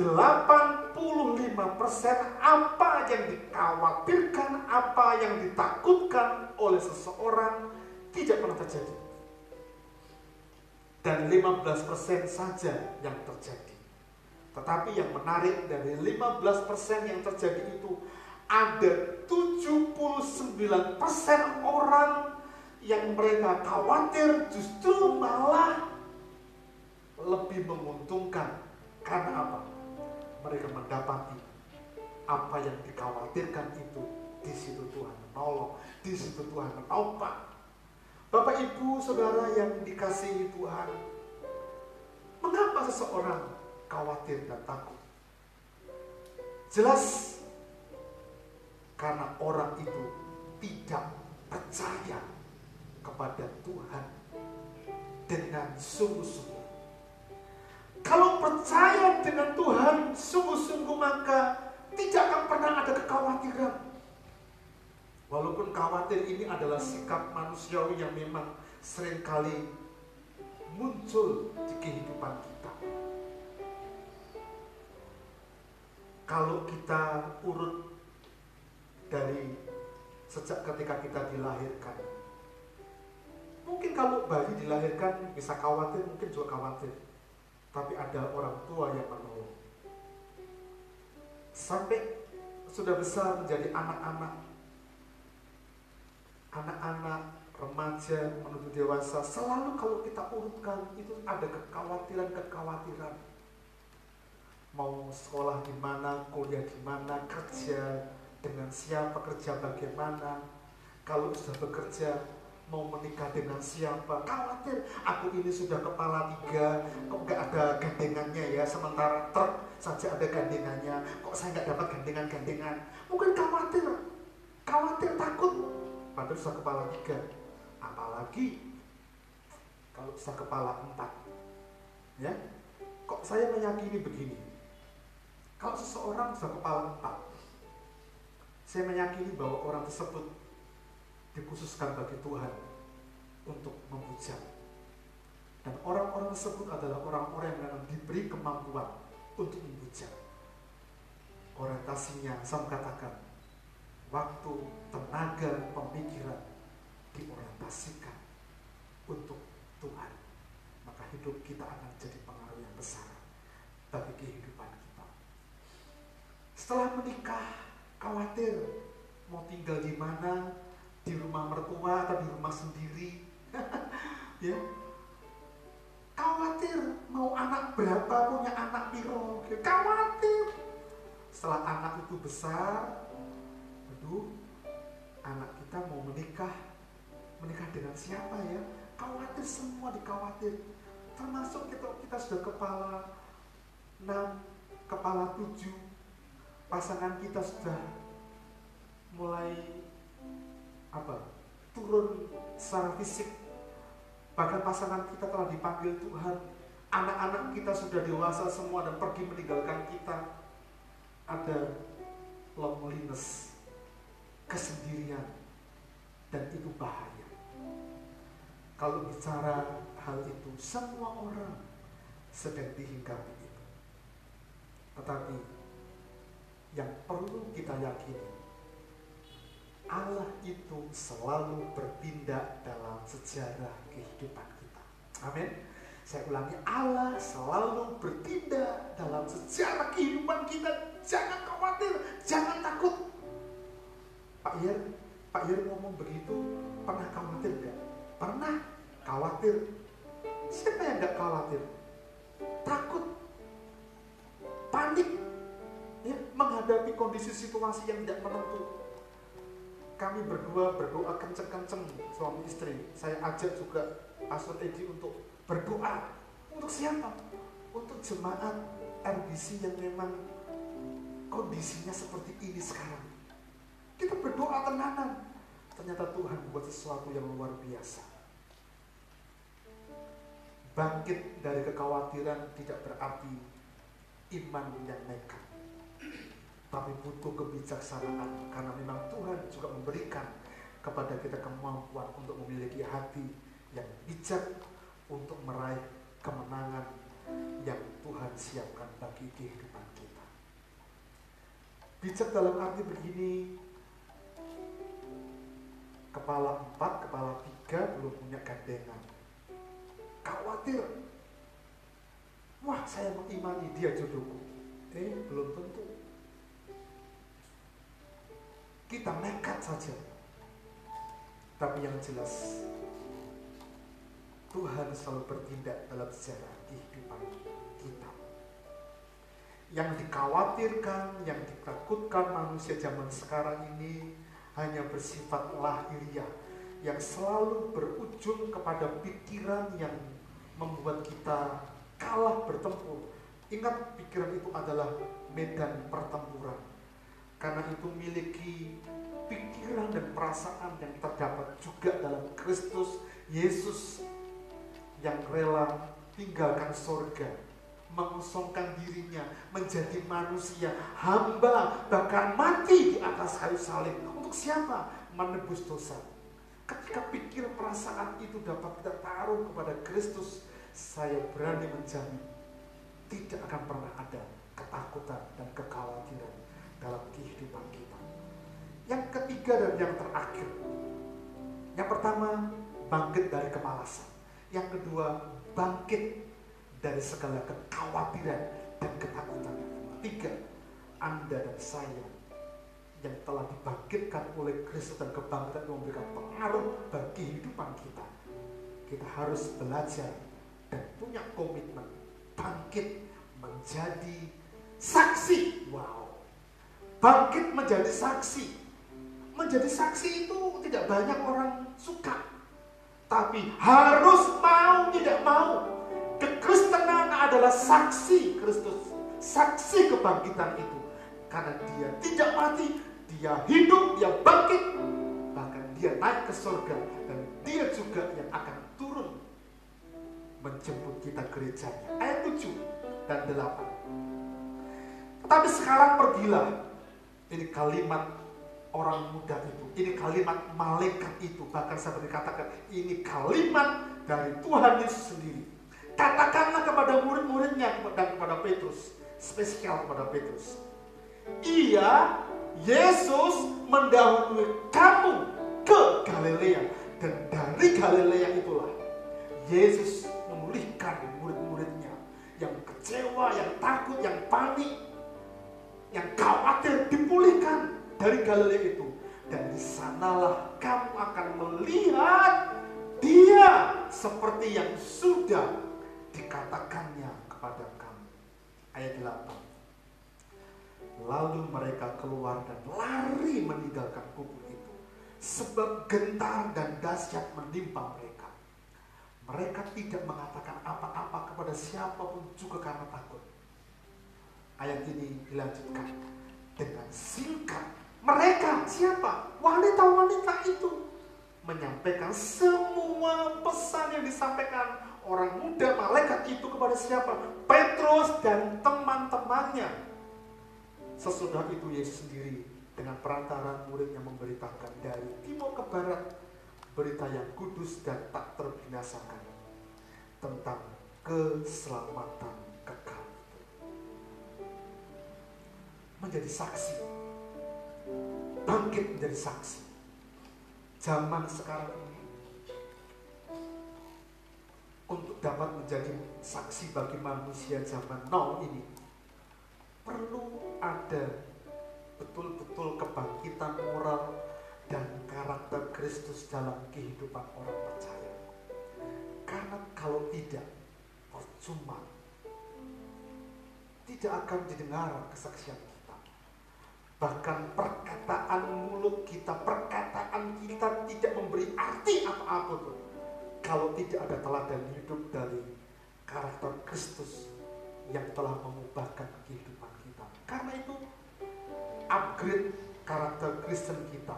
apa yang dikhawatirkan, apa yang ditakutkan oleh seseorang tidak pernah terjadi. Dan 15% saja yang terjadi. Tetapi yang menarik, dari 15% yang terjadi itu, ada 79% orang yang mereka khawatir justru malah lebih menguntungkan. Karena apa? Mereka mendapati apa yang dikhawatirkan itu, di situ Tuhan menolong, di situ Tuhan menopang. Bapak, Ibu, Saudara yang dikasihi Tuhan, mengapa seseorang khawatir dan takut? Jelas karena orang itu tidak percaya kepada Tuhan dengan sungguh-sungguh. Kalau percaya dengan Tuhan sungguh-sungguh, maka tidak akan pernah ada kekhawatiran. Walaupun khawatir ini adalah sikap manusiawi yang memang seringkali muncul di kehidupan kita. Kalau kita urut dari sejak ketika kita dilahirkan, mungkin kalau bayi dilahirkan bisa khawatir, mungkin juga khawatir. Tapi ada orang tua yang menolong. Sampai sudah besar menjadi anak-anak, remaja menuju dewasa, selalu kalau kita urutkan itu ada kekhawatiran. Mau sekolah di mana, kuliah di mana, kerja dengan siapa, kerja bagaimana. Kalau sudah bekerja, mau menikah dengan siapa, khawatir. Aku ini sudah kepala 3, kok gak ada gandengannya ya, sementara truk saja ada gandengannya, kok saya gak dapat gandengan. Mungkin khawatir, takut. Padahal sudah kepala 3, apalagi kalau sudah kepala 4, ya. Kok saya meyakini begini, kalau seseorang sudah kepala 4, saya meyakini bahwa orang tersebut dikhususkan bagi Tuhan untuk memuja. Dan orang-orang tersebut adalah orang-orang yang memang diberi kemampuan untuk memuja. Orientasinya, saya katakan, waktu, tenaga, pemikiran diorientasikan untuk Tuhan, maka hidup kita akan jadi pengaruh yang besar bagi kehidupan kita. Setelah menikah, khawatir mau tinggal di mana, di rumah mertua atau di rumah sendiri. Ya, khawatir mau anak berapa, punya anak piro, khawatir. Setelah anak itu besar, aduh, anak kita mau menikah dengan siapa ya? Khawatir, semua dikhawatir. Termasuk kita sudah kepala 6, kepala 7, pasangan kita sudah mulai turun secara fisik. Bahkan pasangan kita telah dipanggil Tuhan. Anak-anak kita sudah dewasa semua dan pergi meninggalkan kita. Ada loneliness, kesendirian, dan itu bahaya. Kalau bicara hal itu, semua orang sedang dihinggapi itu. Tetapi yang perlu kita yakini, Allah itu selalu bertindak dalam sejarah kehidupan kita. Amin. Saya ulangi, Allah selalu bertindak dalam sejarah kehidupan kita. Jangan khawatir, jangan takut. Pak Yer ngomong begitu, pernah khawatir enggak? Pernah khawatir. Siapa yang enggak khawatir? Takut, panik, ya, menghadapi kondisi situasi yang tidak menentu. Kami berdua berdoa kenceng-kenceng suami istri. Saya ajak juga Pastor Edi untuk berdoa. Untuk siapa? Untuk jemaat RBC yang memang kondisinya seperti ini sekarang. Kita berdoa tenanan. Ternyata Tuhan buat sesuatu yang luar biasa. Bangkit dari kekhawatiran tidak berarti iman yang nekat, tapi butuh kebijaksanaan, karena memang Tuhan juga memberikan kepada kita kemampuan untuk memiliki hati yang bijak untuk meraih kemenangan yang Tuhan siapkan bagi kehidupan kita. Bijak dalam arti begini, kepala 4, kepala 3 belum punya gandengan. Khawatir, wah saya mengimani dia jodohku. Belum tentu. Kita nekat saja. Tapi yang jelas, Tuhan selalu bertindak dalam sejarah kehidupan kita. Yang dikhawatirkan, yang ditakutkan manusia zaman sekarang ini hanya bersifat lahiriah, yang selalu berujung kepada pikiran yang membuat kita kalah bertempur. Ingat, pikiran itu adalah medan pertempuran. Karena itu miliki pikiran dan perasaan yang terdapat juga dalam Kristus Yesus, yang rela tinggalkan surga, mengosongkan dirinya menjadi manusia, hamba, bahkan mati di atas kayu salib. Untuk siapa? Menebus dosa. Ketika pikir perasaan itu dapat kita taruh kepada Kristus, saya berani menjamin tidak akan pernah ada ketakutan dan kekhawatiran dalam kehidupan kita. Yang ketiga dan yang terakhir, yang pertama, bangkit dari kemalasan. Yang kedua, bangkit dari segala kekhawatiran dan ketakutan. Yang ketiga, Anda dan saya yang telah dibangkitkan oleh Kristus dan kebangkitan memberikan pengaruh bagi kehidupan kita. Kita harus belajar dan punya komitmen bangkit menjadi saksi. Wow. Bangkit menjadi saksi. Menjadi saksi itu tidak banyak orang suka. Tapi harus mau tidak mau. Kekristenan adalah saksi Kristus. Saksi kebangkitan itu. Karena dia tidak mati, dia hidup, dia bangkit. Bahkan dia naik ke surga. Dan dia juga yang akan turun menjemput kita gerejanya. Ayat 7 dan 8. Tetapi sekarang pergilah. Ini kalimat orang muda itu. Ini kalimat malaikat itu. Bahkan saya dikatakan ini kalimat dari Tuhan Yesus sendiri. Katakanlah kepada murid-muridnya dan kepada Petrus. Spesial kepada Petrus. Ia, Yesus, mendahului kamu ke Galilea. Dan dari Galilea itulah Yesus memulihkan murid-muridnya yang kecewa, yang takut, yang panik, yang khawatir, dipulihkan dari Galilea itu. Dan di sanalah kamu akan melihat dia seperti yang sudah dikatakannya kepada kamu. Ayat 8. Lalu mereka keluar dan lari meninggalkan kubur itu, sebab gentar dan dahsyat menimpa mereka. Mereka tidak mengatakan apa-apa kepada siapapun juga karena takut. Ayat ini dilanjutkan dengan singkat. Mereka siapa? Wanita-wanita itu menyampaikan semua pesan yang disampaikan orang muda malaikat itu kepada siapa? Petrus dan teman-temannya. Sesudah itu Yesus sendiri dengan perantara muridnya memberitakan dari timur ke barat berita yang kudus dan tak terbinasakan tentang keselamatan kekal. Menjadi saksi, bangkit menjadi saksi. Zaman sekarang ini untuk dapat menjadi saksi bagi manusia zaman now ini perlu ada betul-betul kebangkitan moral dan karakter Kristus dalam kehidupan orang percaya. Karena kalau tidak, percuma. Tidak akan didengar kesaksian kita. Bahkan perkataan mulut kita, perkataan kita tidak memberi arti apa-apa pun kalau tidak ada teladan hidup dari karakter Kristus yang telah mengubahkan kehidupan kita. Karena itu, upgrade karakter Kristen kita.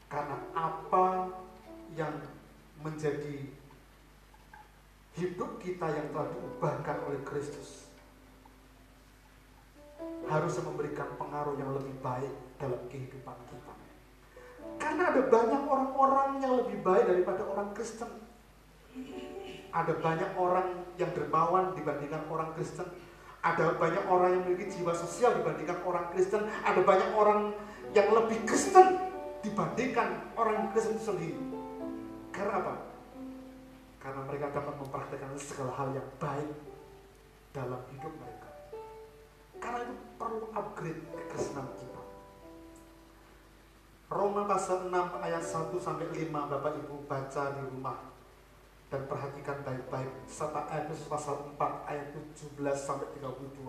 Karena apa yang menjadi hidup kita yang telah diubahkan oleh Kristus harus memberikan pengaruh yang lebih baik dalam kehidupan kita. Karena ada banyak orang-orang yang lebih baik daripada orang Kristen. Ada banyak orang yang dermawan dibandingkan orang Kristen. Ada banyak orang yang memiliki jiwa sosial dibandingkan orang Kristen. Ada banyak orang yang lebih Kristen dibandingkan orang Kristen sendiri. Karena apa? Karena mereka dapat mempraktikkan segala hal yang baik dalam hidup mereka. Karena itu perlu upgrade kekristenan kita. Roma pasal 6 ayat 1 sampai 5 Bapak Ibu baca di rumah dan perhatikan baik-baik. Serta Efesus pasal 4 ayat 17 sampai 32.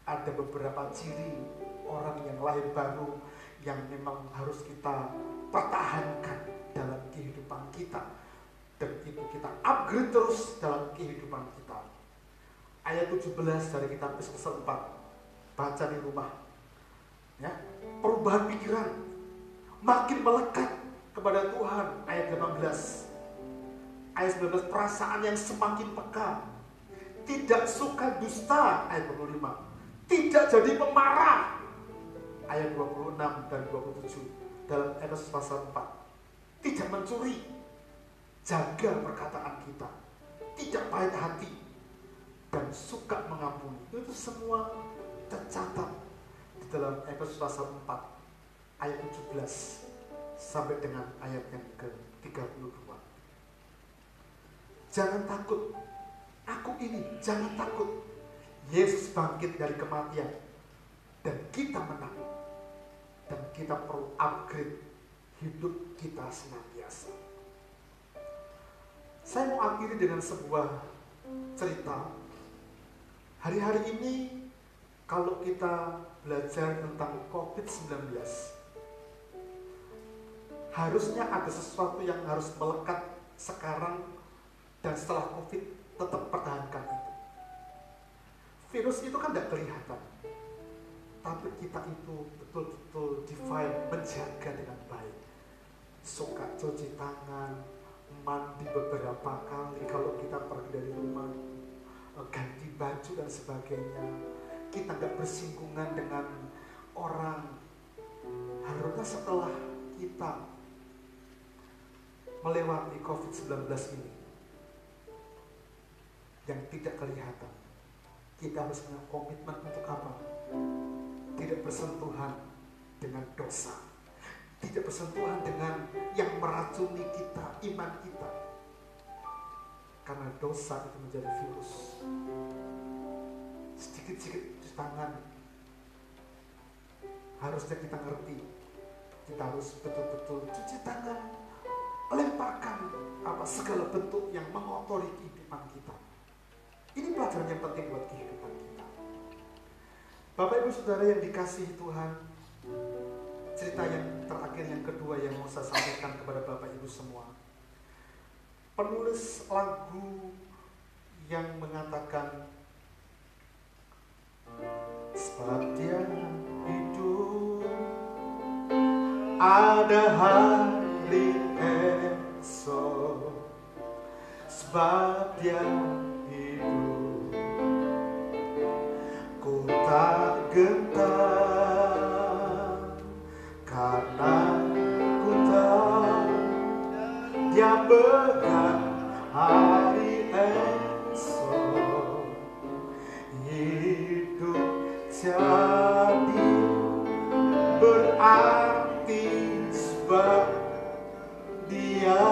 Ada beberapa ciri orang yang lahir baru yang memang harus kita pertahankan dalam kehidupan kita, dan itu kita upgrade terus dalam kehidupan kita. Ayat 17 dari kitab Efesus 4, baca di rumah ya. Perubahan pikiran, makin melekat kepada Tuhan. Ayat 18, ayat 19, perasaan yang semakin peka, tidak suka dusta. Ayat 25, tidak jadi pemarah. Ayat 26 dan 27 dalam Efesus pasal 4. Tidak mencuri, jaga perkataan kita, tidak pahit hati, dan suka mengampuni. Itu semua tercatat di dalam Efesus pasal 4 ayat 17 sampai dengan ayat yang ke-32. Jangan takut, aku ini, jangan takut. Yesus bangkit dari kematian dan kita menang. Dan kita perlu upgrade hidup kita senantiasa. Saya mau akhiri dengan sebuah cerita. Hari-hari ini kalau kita belajar tentang COVID-19, harusnya ada sesuatu yang harus melekat sekarang dan setelah COVID. Tetap pertahankan itu. Virus itu kan tidak kelihatan, tapi kita itu betul-betul define, menjaga dengan baik. Suka cuci tangan, mandi beberapa kali kalau kita pergi dari rumah, ganti baju dan sebagainya. Kita nggak bersinggungan dengan orang. Harusnya setelah kita melewati COVID-19 ini yang tidak kelihatan, kita harus punya komitmen untuk apa? Tidak bersentuhan dengan dosa, tidak bersentuhan dengan yang meracuni kita, iman kita. Karena dosa itu menjadi virus. Sedikit-sedikit cuci tangan. Harusnya kita ngerti, kita harus betul-betul cuci tangan, lemparkan segala bentuk yang mengotori kehidupan kita. Ini pelajaran yang penting buat kehidupan kita. Bapak Ibu Saudara yang dikasihi Tuhan, cerita yang terakhir, yang kedua yang mau saya sampaikan kepada Bapak Ibu semua. penulis lagu yang mengatakan, sebab Dia hidup, ada hari esok. Sebab Dia hidup, ku tak gentar, karena ku tahu Dia pegang hari esok. Hidup jadi berarti sebab Dia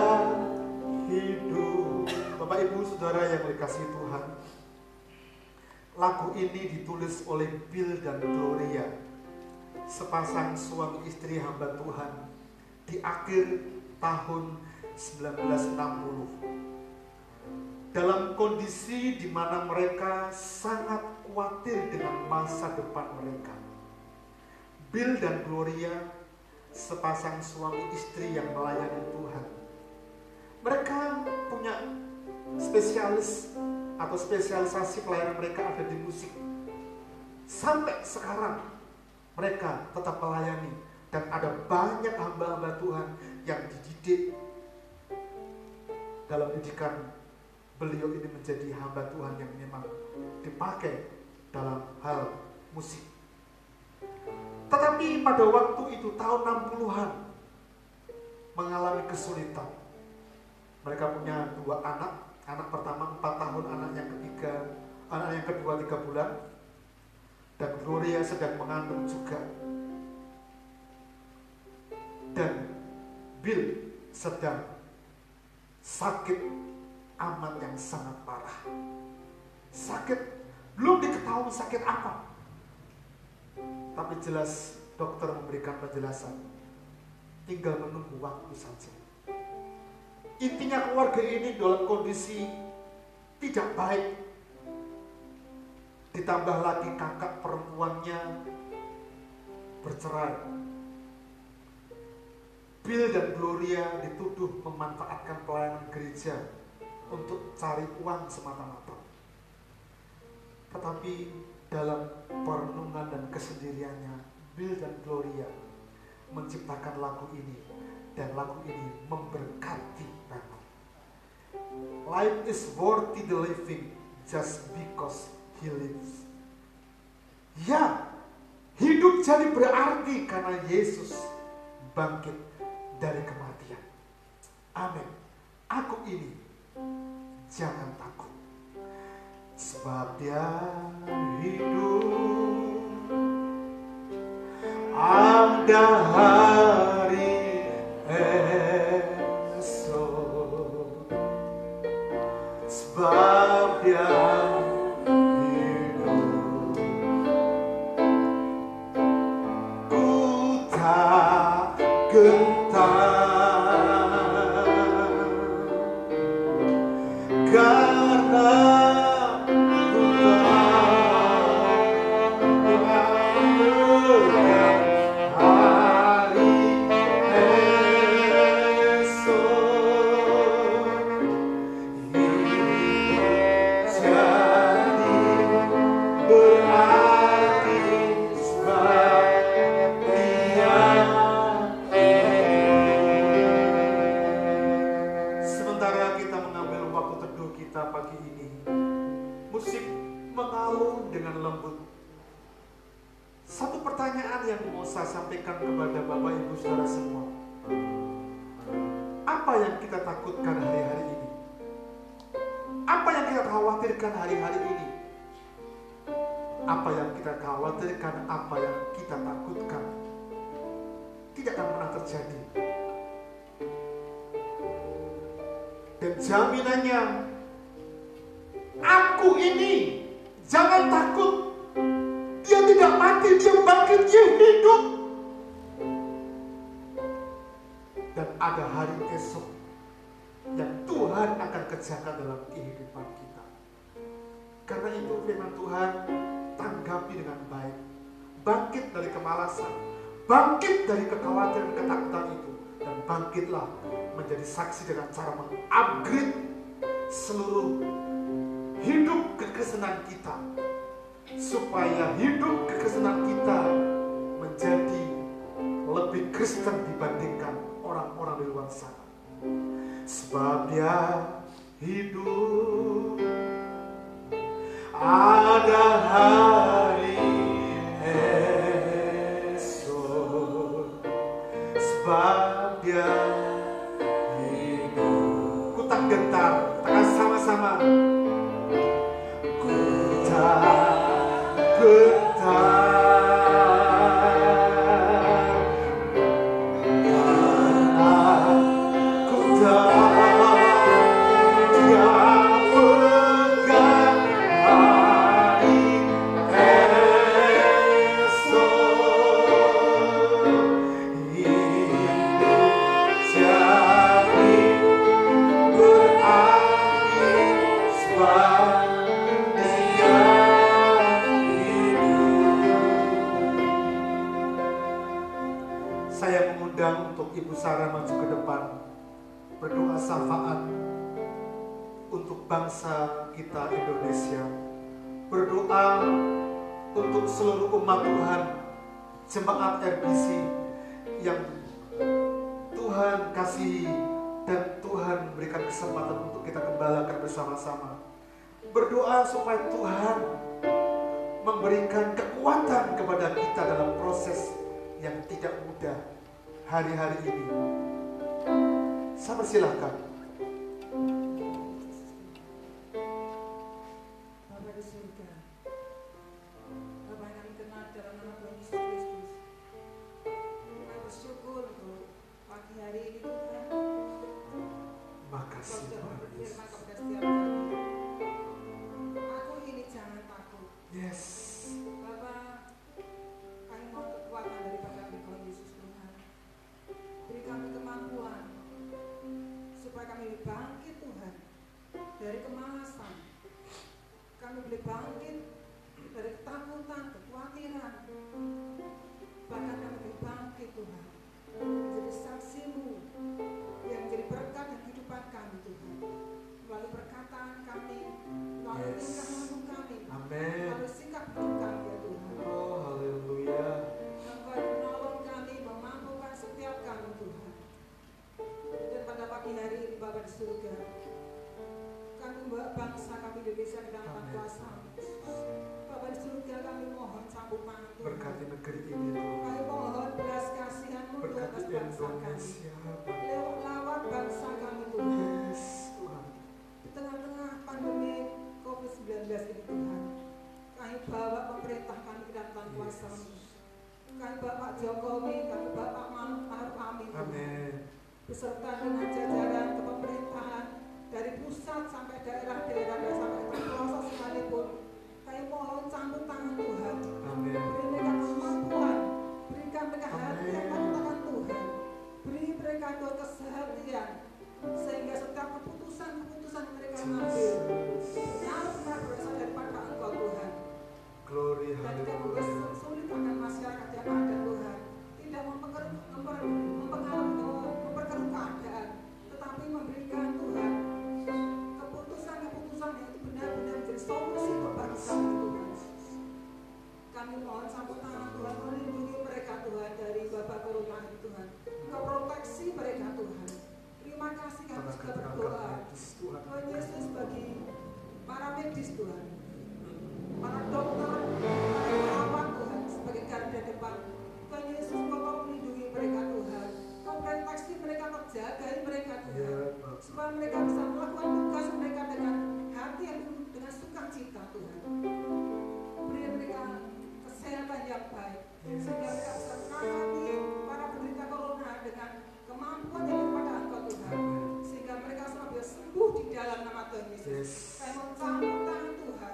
hidup. Bapak Ibu Saudara yang dikasihi Tuhan, lagu ini ditulis oleh Bill dan Gloria, sepasang suami istri hamba Tuhan di akhir tahun 1960, dalam kondisi di mana mereka sangat khawatir dengan masa depan mereka. Bill dan Gloria, sepasang suami istri yang melayani Tuhan, mereka punya spesialis atau spesialisasi pelayanan mereka ada di musik. Sampai sekarang mereka tetap melayani, dan ada banyak hamba-hamba Tuhan yang dididik dalam didikan beliau ini menjadi hamba Tuhan yang memang dipakai dalam hal musik. Tetapi pada waktu itu tahun 60-an mengalami kesulitan. Mereka punya 2 anak. Anak pertama 4 tahun, anak yang kedua 3 bulan. Dan Gloria sedang mengandung juga. Dan Bill sedang sakit amat yang sangat parah. Sakit, belum diketahui sakit apa, tapi jelas dokter memberikan penjelasan, tinggal menunggu waktu saja. Intinya keluarga ini dalam kondisi tidak baik. Ditambah lagi kakak perempuannya bercerai. Bill dan Gloria dituduh memanfaatkan pelayanan gereja untuk cari uang semata-mata. Tetapi dalam perenungan dan kesendiriannya, Bill dan Gloria menciptakan lagu ini, dan lagu ini memberkati banget. Life is worthy the living just because He lives. Ya, hidup jadi berarti karena Yesus bangkit dari kematian. Amin. Aku ini jangan takut, sebab Dia hidup, ada hari esok. Sebab Dia hidup, ku tak gentar, karena ku tahu hari esok. Hidup jadi berarti sebab Dia hidup. Sementara kita mengambil waktu teduh kita pagi ini, musik mengalun dengan lembut. Satu pertanyaan yang mau saya sampaikan kepada Bapak Ibu Saudara semua. Apa yang kita takutkan hari-hari ini? Apa yang kita khawatirkan hari-hari ini? Apa yang kita khawatirkan, apa yang kita takutkan tidak akan pernah terjadi. Dan jaminannya, aku ini jangan takut. Dia tidak mati, Dia bangkit, Dia hidup. Dan ada hari esok yang Tuhan akan kerjakan dalam kehidupan kita. Karena itu firman Tuhan, tanggapi dengan baik. Bangkit dari kemalasan, bangkit dari kekhawatiran, ketakutan itu. dan bangkitlah menjadi saksi dengan cara mengupgrade seluruh hidup kekristenan kita, supaya hidup kekristenan kita menjadi lebih Kristen dibandingkan orang-orang di luar sana. Sebab Dia hidup, ada hari esok. Sebab Dia hidup. Ku tak gentar, katakan sama-sama. Ku tak gentar. Ibu Sarah maju ke depan, berdoa syafaat untuk bangsa kita Indonesia, berdoa untuk seluruh umat Tuhan, jemaat RBC yang Tuhan kasihi dan Tuhan berikan kesempatan untuk kita gembalakan bersama-sama. Berdoa supaya Tuhan memberikan kekuatan kepada kita dalam proses yang tidak mudah hari-hari ini. Sama silakan. Bapa di surga, Bapa yang kami kenal dalam nama Tuhan Yesus Kristus, kami bersyukur untuk pagi hari ini Tuhan. Makasih Tuhan Yesus. Berfirman kepada setiap kami, aku ini jangan takut. Yes. Bapa, kami mau kekuatan daripada Tuhan Yesus Tuhan. Beri kami kemampuan supaya kami bangkit Tuhan dari kemalasan. Kami boleh bangkit dari ketakutan, kekhawatiran. Bahkan kami boleh bangkit Tuhan menjadi saksi-Mu yang menjadi berkat dan kehidupan kami Tuhan. Melalui perkataan kami, melalui tingkah laku kami, melalui sikap hidup kami ya Tuhan. Oh haleluya. Engkau menolong kami, memampukan setiap kami Tuhan. Dan pada pagi hari ini Bapa di surga, kami membawa bangsa kami Indonesia ke dalam tangan kuasa-Mu. Bapa di surga, kami mohon campur tangan Tuhan. Berkati negeri ini Tuhan. Kami mohon belas kasihan-Mu Tuhan atas Berkati bangsa kami. Indonesia. Lewat lawan bangsa kami Tuhan. Yes Tuhan. Di tengah-tengah pandemi COVID-19 ini Tuhan, kami bawa pemerintah kami ke dalam tangan kuasa-Mu. Kami bawa Pak Jokowi, kami bawa Pak Ma'ruf Amin Tuhan. Amin. Beserta dengan jajaran kepemerintahan dari pusat sampai daerah-daerah dan sampai ke pelosok sekalipun, kami mohon campur tangan Tuhan. Amin. Beri mereka kemampuan, berikan mereka hati yang takut Tuhan, beri mereka keseharian, sehingga setiap keputusan mereka mengambil benar-benar berasal daripada Engkau Tuhan. Glory Dan tidak haleluya. mempersulit akan masyarakat yang ada Tuhan, tidak memperkeruh keadaan, tetapi memberikan Tuhan keputusan yang itu benar-benar menjadi solusi bagi kami Tuhan. Kami mohon campur tangan Tuhan, melindungi mereka Tuhan dari wabah corona ini Tuhan. Engkau proteksi mereka Tuhan. Terima kasih kami sudah berdoa. Tuhan Yesus bagi para medis Tuhan, para dokter, para perawat Tuhan sebagai garda depan. Tuhan Yesus Kau melindungi mereka Tuhan. Kau proteksi mereka, terjagai mereka Tuhan, supaya mereka bisa melakukan tugas mereka dengan hati yang penuh dengan sukacita Tuhan. Beri mereka kesehatan yang baik, sehingga mereka bisa menangani para penderita corona dengan kemampuan yang daripada Engkau Tuhan, sehingga mereka semua bisa sembuh di dalam nama Tuhan Yesus. Kami mau campur tangan Tuhan,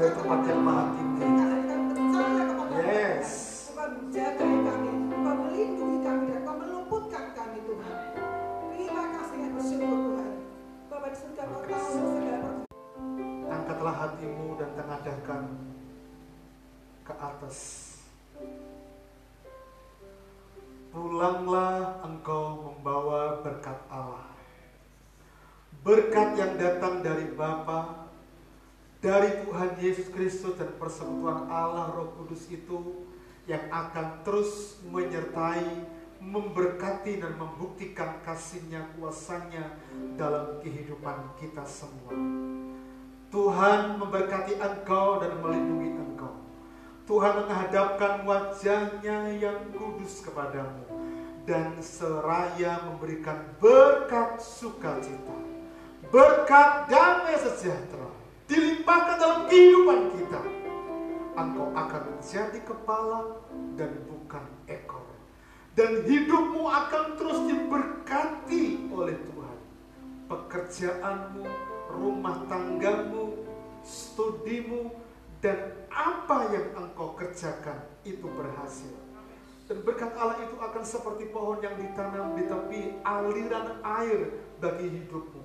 dari tempat yang maha tinggi. Karena kita percaya kepada Yes. Tuhan, menjaga kami, Tuhan melindungi kami, dan Tuhan meluputkan kami Tuhan. Terima kasih dan bersyukur Tuhan. Bapa di surga, Kau tahu segala perbuatan. Angkatlah hatimu dan tengadahkan ke atas. Pulanglah engkau membawa berkat Allah. Berkat yang datang dari Bapa, dari Tuhan Yesus Kristus dan persekutuan Allah Roh Kudus itu yang akan terus menyertai, memberkati dan membuktikan kasih-Nya, kuasa-Nya dalam kehidupan kita semua. Tuhan memberkati engkau dan melindungi engkau. Tuhan menghadapkan wajah-Nya yang kudus kepadamu dan seraya memberikan berkat sukacita, berkat damai sejahtera dilimpahkan dalam kehidupan kita. Engkau akan menjadi kepala dan bukan ekor, dan hidupmu akan terus diberkati oleh Tuhan. Pekerjaanmu, rumah tanggamu, studimu, dan apa yang engkau kerjakan itu berhasil. Dan berkat Allah itu akan seperti pohon yang ditanam di tepi aliran air bagi hidupmu,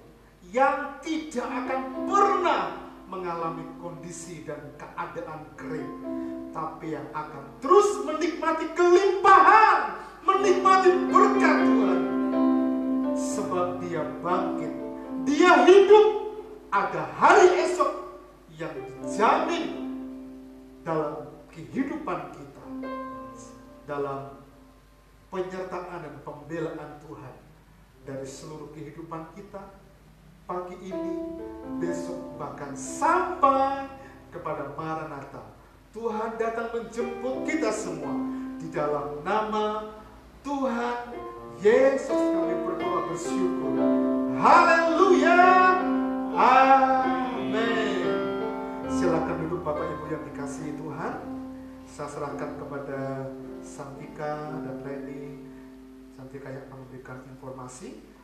yang tidak akan pernah mengalami kondisi dan keadaan kering, tapi yang akan terus menikmati kelimpahan, menikmati berkat Tuhan. Sebab dia bangkit, dia hidup, ada hari esok yang dijamin dalam kehidupan kita, dalam penyertaan dan pembelaan Tuhan dari seluruh kehidupan kita, pagi ini, besok, bahkan sampai kepada Maranatha. Tuhan datang menjemput kita semua. Di dalam nama Tuhan Yesus kami berdoa bersyukur. Haleluya. Amin. Silakan duduk Bapak Ibu yang dikasihi Tuhan. Saya serahkan kepada Santika dan Leni. Santika yang akan memberikan informasi.